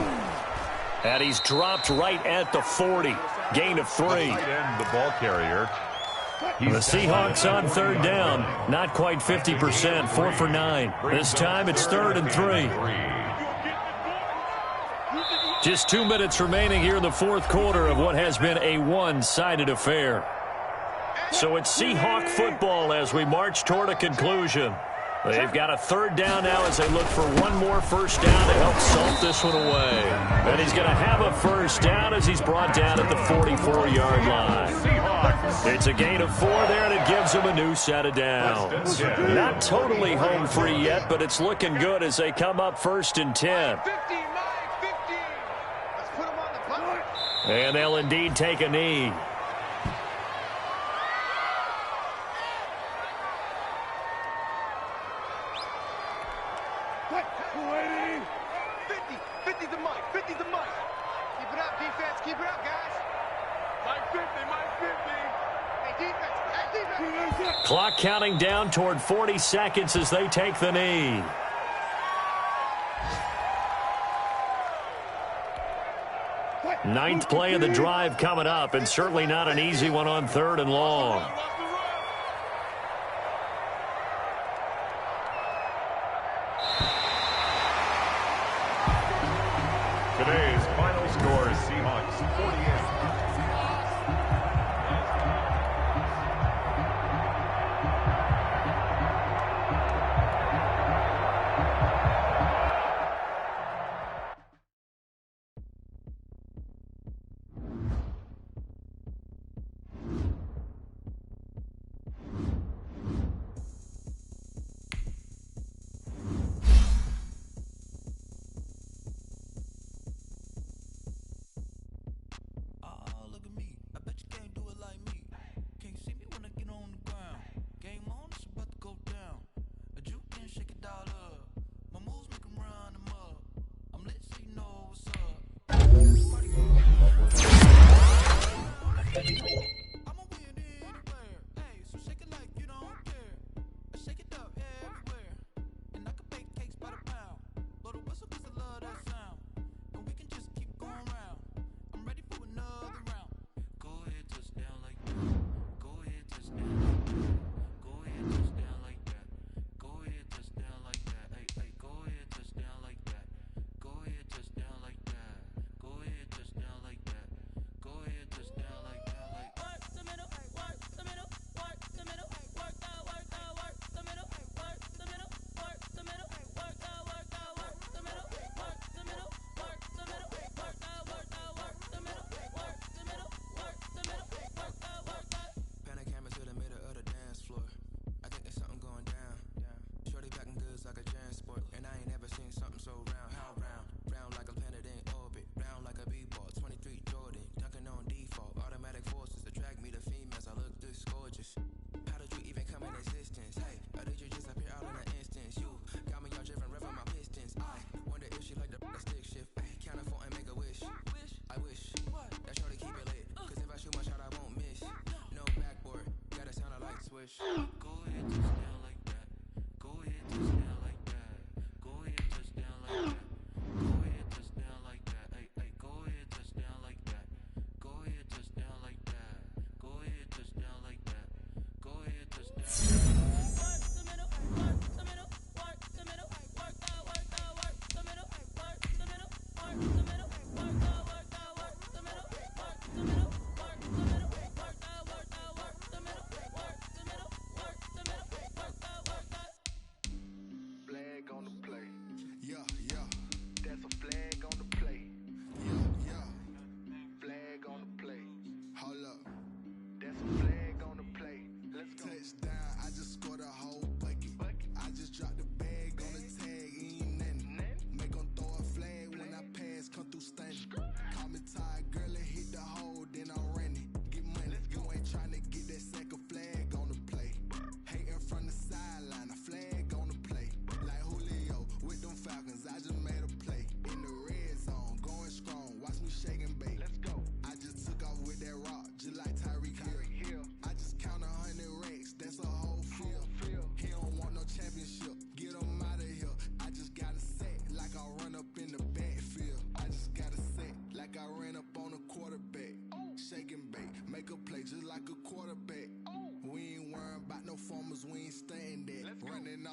And he's dropped right at the 40. Gain of 3. Tight end, the ball carrier. The Seahawks on 3rd down. Not quite 50%. 4 for 9. This time it's 3rd and 3. Just 2 minutes remaining here in the 4th quarter of what has been a one-sided affair. So it's Seahawk football as we march toward a conclusion. They've got a 3rd down now as they look for one more first down to help salt this one away. And he's going to have a first down as he's brought down at the 44-yard line. It's a gain of 4 there, and it gives him a new set of downs. Not totally home free yet, but it's looking good as they come up 1st and 10. And they'll indeed take a knee. Clock counting down toward 40 seconds as they take the knee. Ninth play of the drive coming up, and certainly not an easy one on 3rd and long. Today's final score is Seahawks 48.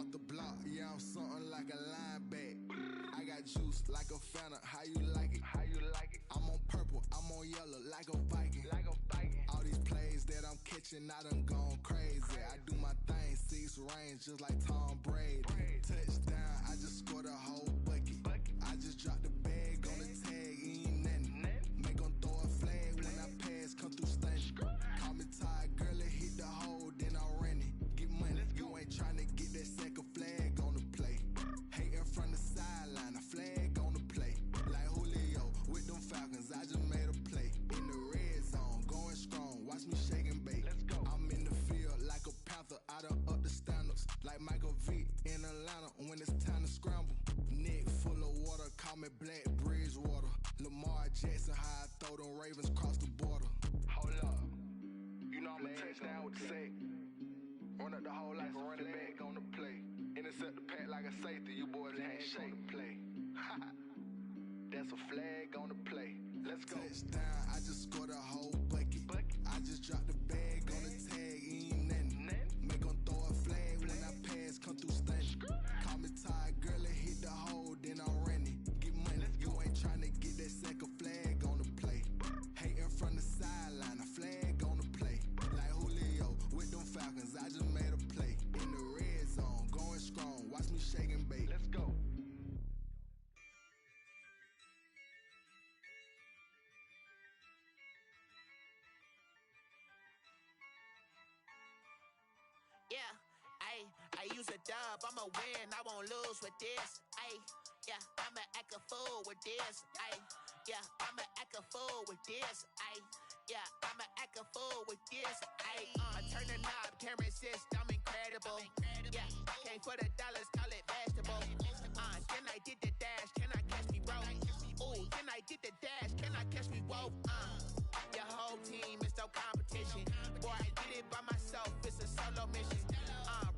off the block, yeah, I'm something like a lineback. I got juice like a Fanta, how you like it? How you like it? I'm on purple, I'm on yellow, like a Viking. Like a Viking. All these plays that I'm catching, I done gone crazy. I do my thing, 6 range, just like Tom Brady. Touchdown, I just scored a whole bucket. I just dropped the bag on the tag, ain't nothing. Make 'em throw a flag when I pass, come through stunning. Call me tired, girl, it hit the hole, then I ran it. Get money, you ain't tryna get that second flag on the play. Hating from the sideline, a flag on the play. Like Julio with them Falcons, I just made a play. In the red zone, going strong, watch me shake and bake. Let's go. I'm in the field like a panther, I done up the standards. Like Michael Vick in Atlanta when it's time to scramble. Neck full of water, call me Black Bridgewater. Lamar Jackson, how I throw them Ravens cross the border. Hold up, you know I'm a touchdown with the sack. Run up the whole life, run it back on the play. Intercept the pack like a safety, you boys ain't shake the play. That's a flag on the play. Let's go. Touchdown, I just scored a whole bucket. I just dropped the bag on the tag, ain't nothing. Make 'em throw a flag when I pass, come through stunning. Call me tired, girl, it hit the hole, then I ran it. Get money, you ain't tryna get that second flag on the play. Hating from the sideline, a flag on the play. Like Julio with them Falcons, I just made a play. In the red zone, going strong, watch me shake and bake. Let's go. Yeah, I use a dub, I'ma win, I won't lose with this. Yeah, I'ma act a fool with this. Yeah, I'ma act a fool with this. Yeah, I'ma act a fool with this. I turn the knob, can't resist, I'm incredible. Yeah, came for the dollars, call it vegetable. Can I get the dash? Can I catch me roll? Ooh, can I get the dash? Can I catch me roll? Your whole team is no competition. Boy, I did it by myself, it's a solo mission.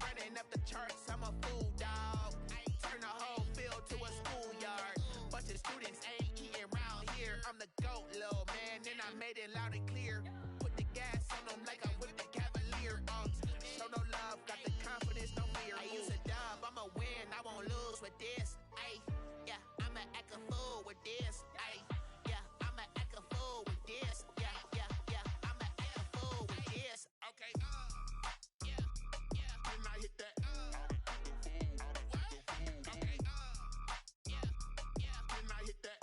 Running up the charts, I'm a fool, dog. Turn the whole field to a schoolyard. Bunch of students ain't eating round here. I'm the GOAT, little man, and I made it loud and clear. Put the gas on them like I'm with the Cavalier. Show no love, got the confidence, no fear. I use a dub, I'ma win, I won't lose with this. Yeah, I'ma act a fool with this. Yeah, I'ma act a fool with this. Yeah, I'ma act a fool with this. Okay, yeah, when I hit that. Okay, yeah, when I hit that.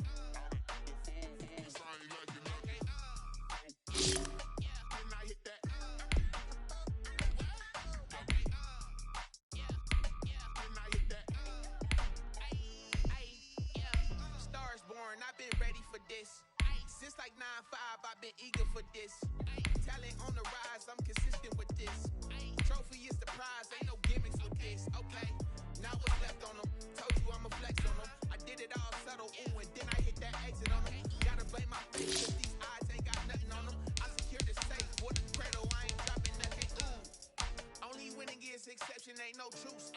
I've been ready for this. Since like 9-5, I've been eager for this. Talent on the rise, I'm consistent with this. Trophy is the prize, ain't no gimmicks with this. Okay, now what's left on them? Told you I'ma flex on them. I did it all subtle, ooh, and then I hit that exit on them. Gotta blame my face, cause these eyes ain't got nothing on them. I secured the safe with a cradle, I ain't dropping nothing, ooh. Only winning is exception, ain't no truce.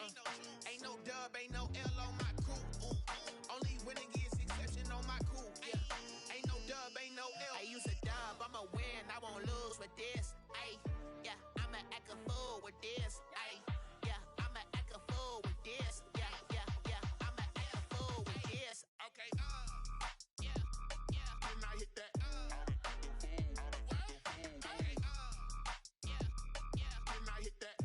Ain't no dub, ain't no L on my crew. Only winning is exception on my crew. Yeah, ain't no dub, ain't no L. I use a dub, I'ma win, I won't lose with this. Yeah, I'ma act a fool with this. Yeah, I'ma act a fool with this. Yeah, I'ma act a fool with this. Okay, yeah, when I hit that. Okay, yeah, when I hit that.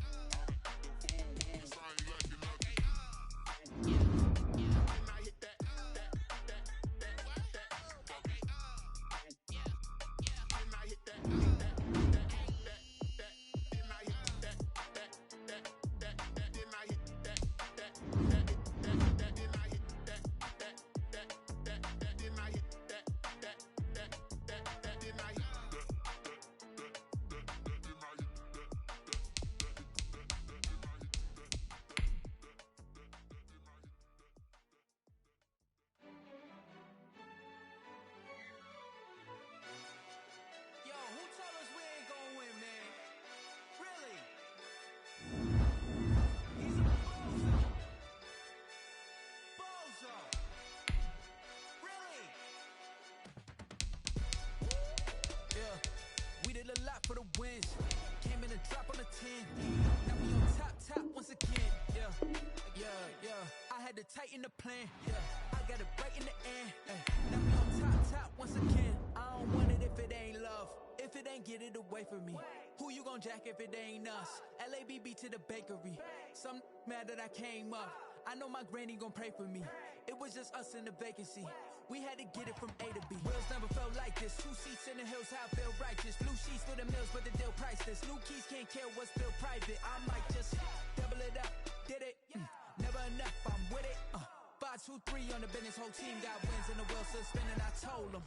again. Yeah. I had to tighten the plan. Yeah, I got it right in the end. Now we on top once again. I don't want it if it ain't love. If it ain't, get it away from me. Who you gon' jack if it ain't us? LABB to the bakery. Some mad that I came up. I know my granny gon' pray for me. It was just us in the vacancy. We had to get it from A to B. Wheels never felt like this. 2 seats in the hills, how I feel righteous. Blue sheets for the mills, but the deal priceless. New keys can't care what's still private. I might just double it up. Did it? Never enough, I'm with it. 5, 2, 3 on the business. Whole team got wins and the wheels still spinning. I told them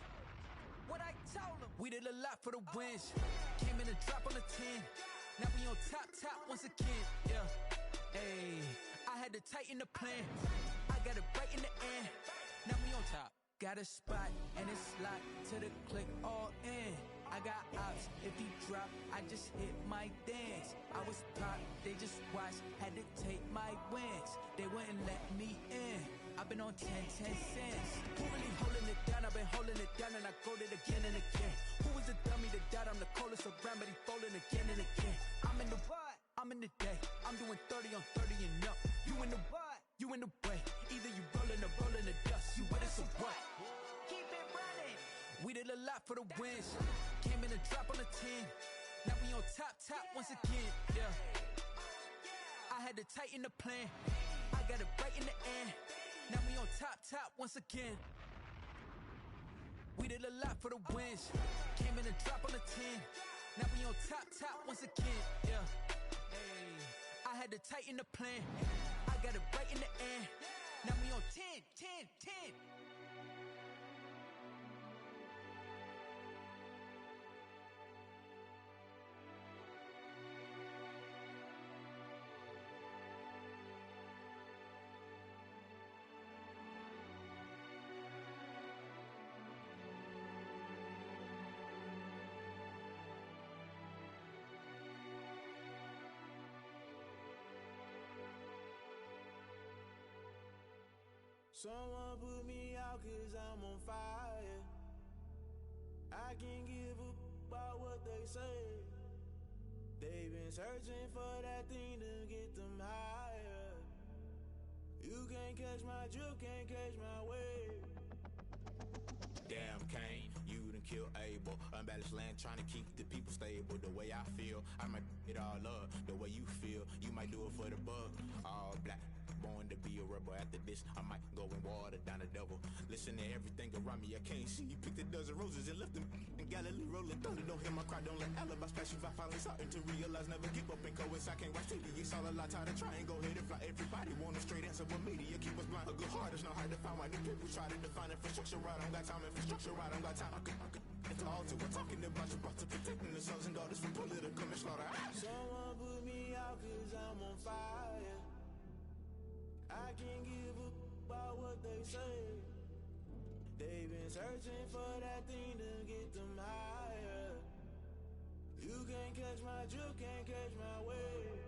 what I told them. We did a lot for the wins. Came in a drop on the 10. Now we on top once again. Yeah. Hey, I had to tighten the plan. I got it right in the end. Now we on top. Got a spot and it's locked to the click all in. I got ops, if he drop, I just hit my dance. I was top, they just watched, had to take my wins. They wouldn't let me in. I've been on 10 cents. Who really holding it down? I've been holding it down and I go it again and again. Who was the dummy that died? I'm the coldest around, but he folding again and again. I'm in the what? I'm in the day. I'm doing 30 on 30 and up. You in the what? You in the way. Either you rolling or rolling the dust. You with us or what? Keep it running. We did a lot for the wins. Came in a drop on the 10. Now we on top once again. Yeah. I had to tighten the plan. I got it right in the end. Now we on top once again. We did a lot for the wins. Came in a drop on the 10. Now we on top once again. Yeah. Hey, I had to tighten the plan. I got it right in the end. Now we on 10. Someone put me out 'cause I'm on fire. I can't give a about what they say. They've been searching for that thing to get them higher. You can't catch my drift, can't catch my wave. Damn Kane, you done killed Abel. Unbalanced land trying to keep the people stable. The way I feel, I might it all up. The way you feel, you might do it for the bug. All black, born to be a rebel. After this, I might go and water down the devil. Listen to everything around me, I can't see. You picked a dozen roses and left them in Galilee rolling thunder. Don't hear my cry, don't let alibis pass you. I finally starting to realize, never give up and coincide. I can't watch TV, it's all a lot. Tired of trying, go ahead and fly. Everybody want a straight answer, but media keep us blind. A good heart is not hard to find. Why do people try to define infrastructure right? I don't got time, infrastructure right, I don't got time. I could it's all to we're talking about you, brought to protecting the sons and daughters from political and slaughter. Someone put me out 'cause I'm on fire. I can't give a about what they say. They've been searching for that thing to get them higher. You can't catch my drift, can't catch my wave.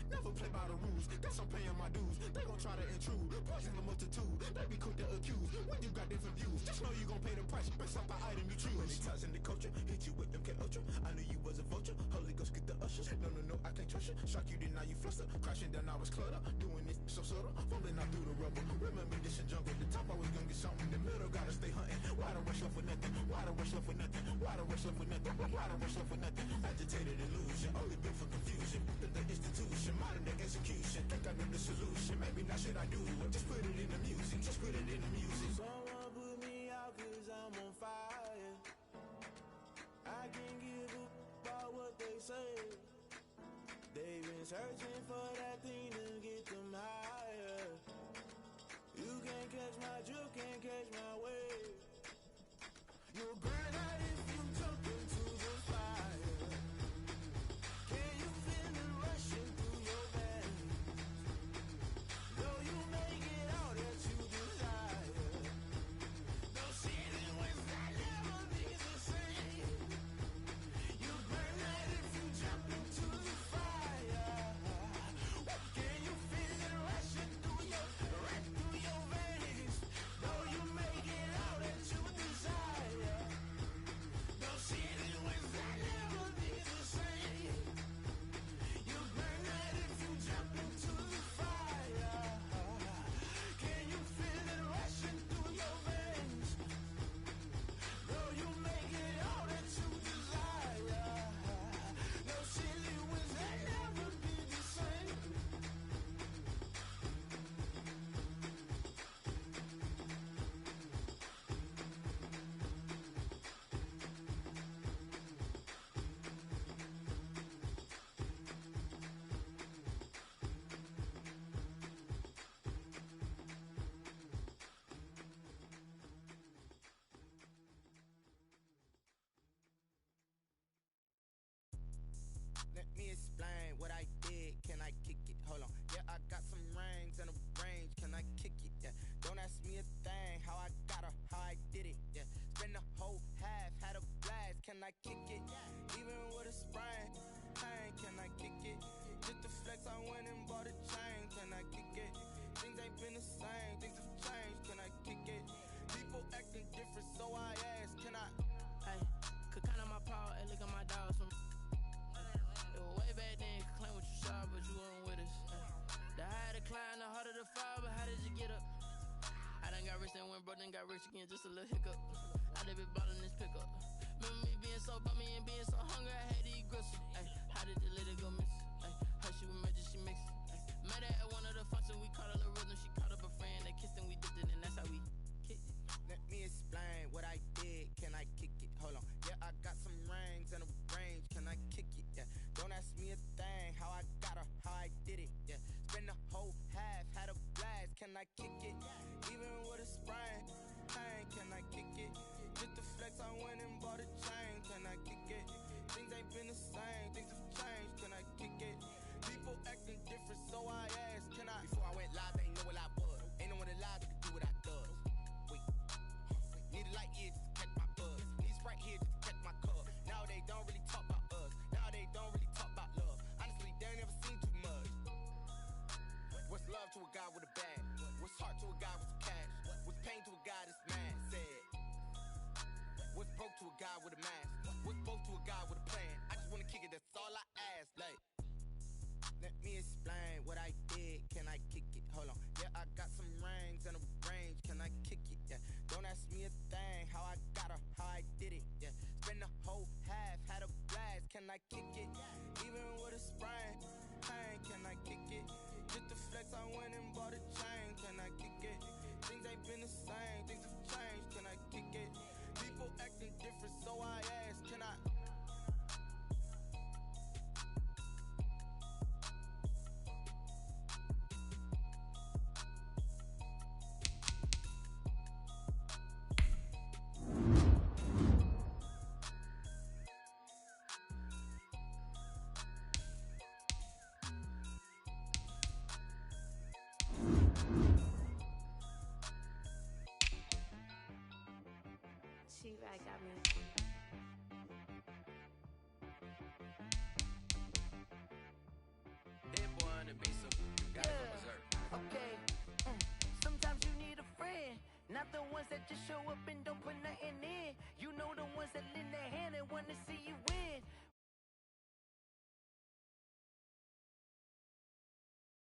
Never play by the rules, guess I'm paying my dues. They gon' try to intrude, poison the multitude. They be quick to accuse, when you got different views. Just know you gon' pay the price, based off the item you choose. Many times in the culture, hit you with MK Ultra. I knew you was a vulture, Holy Ghost get the ushers. No, I can't trust you. Shock you, then now you fluster. Crashing down, I was clutter. Doing this so subtle, fumbling out through the rubble. Remember this is jungle, the top always gonna get something. The middle gotta stay hunting. Why the rush left for nothing? Why the rush left for nothing? Why the rush left for nothing? Why the rush left for nothing? Agitated illusion, only built for confusion. The institution, modern day execution. Think I know the solution, maybe not should I do it? Just put it in the music, just put it in the music. Someone put me out 'cause I'm on fire. I can't give a about what they say. They've been searching for that thing to get them higher. You can't catch my drift, can't catch my wave. You'll burn out if you jump into the fire. Can you feel it rushing through your veins? Though you may get all that you desire, no city was that never be the same. You burn out if you jump into the fire. me explain what I did. Can I kick it? Hold on. Yeah, I got some rings and a range. Can I kick it? Yeah. Don't ask me a thing. How I got her, how I did it. Yeah. Spend the whole half, had a blast. Can I kick it? Even with a sprain. Pain, can I kick it? Just the flex, I went and bought a chain. Can I kick it? Things ain't been the same. Things have changed. Can I kick it? People acting different, so I ask. Can I? Hey, could count on my power and look at my dogs from. It was way back then, could claim what you saw, but you weren't with us. The higher the climb, the harder the fall, but how did you get up? I done got rich and went broke, then got rich again, just a little hiccup. I done been ballin' this pickup. Remember me being so bummy and being so hungry, I had to eat gristle. Ay, how did the lady go miss? Ay, how she was magic, she mixed. Met her at one of the functions, we caught a little rhythm, she caught up a friend, they kissed and we dipped it, and that's how we kicked it. Let me explain what I did. Can I kick it? Hold on. Yeah, I got some rings and a range. Can I kick it? Yeah. Don't ask me a thing. How I got her, how I did it. Yeah. Spend the whole half, had a blast. Can I kick it? Even with a sprain. Pain, can I kick it? Just the flex, I went and bought a chain. Can I kick it? Things ain't been the same. Things have changed. Can I kick it? People acting different, so I asked. Can I? Before I went live, they ain't know what I was. Ain't no one alive that could do what I does. Need a light here just to catch my buzz. Need Sprite here just to catch my cup. Now they don't really talk about us. Now they don't really talk about love. Honestly, they ain't never seen too much. What's love to a guy with a bag? What's heart to a guy with some cash? What's pain to a guy that's mad? Said. What's broke to a guy with a mask? What's broke to a guy with a plan? I just wanna kick it, that's all I ask. Like, let me explain what I did. Can I kick it? Hold on. Yeah, I got some rings and a range. Can I kick it? Yeah. Don't ask me a thing. How I got her, how I did it. Yeah. Spend the whole half, had a blast. Can I kick it? Even with a sprain. Pain, can I kick it? Just the flex, I went and bought a chain. Can I kick it? Things ain't been the same. Things have changed. Can I kick it? People acting different, so I ask. Can I? She right got me.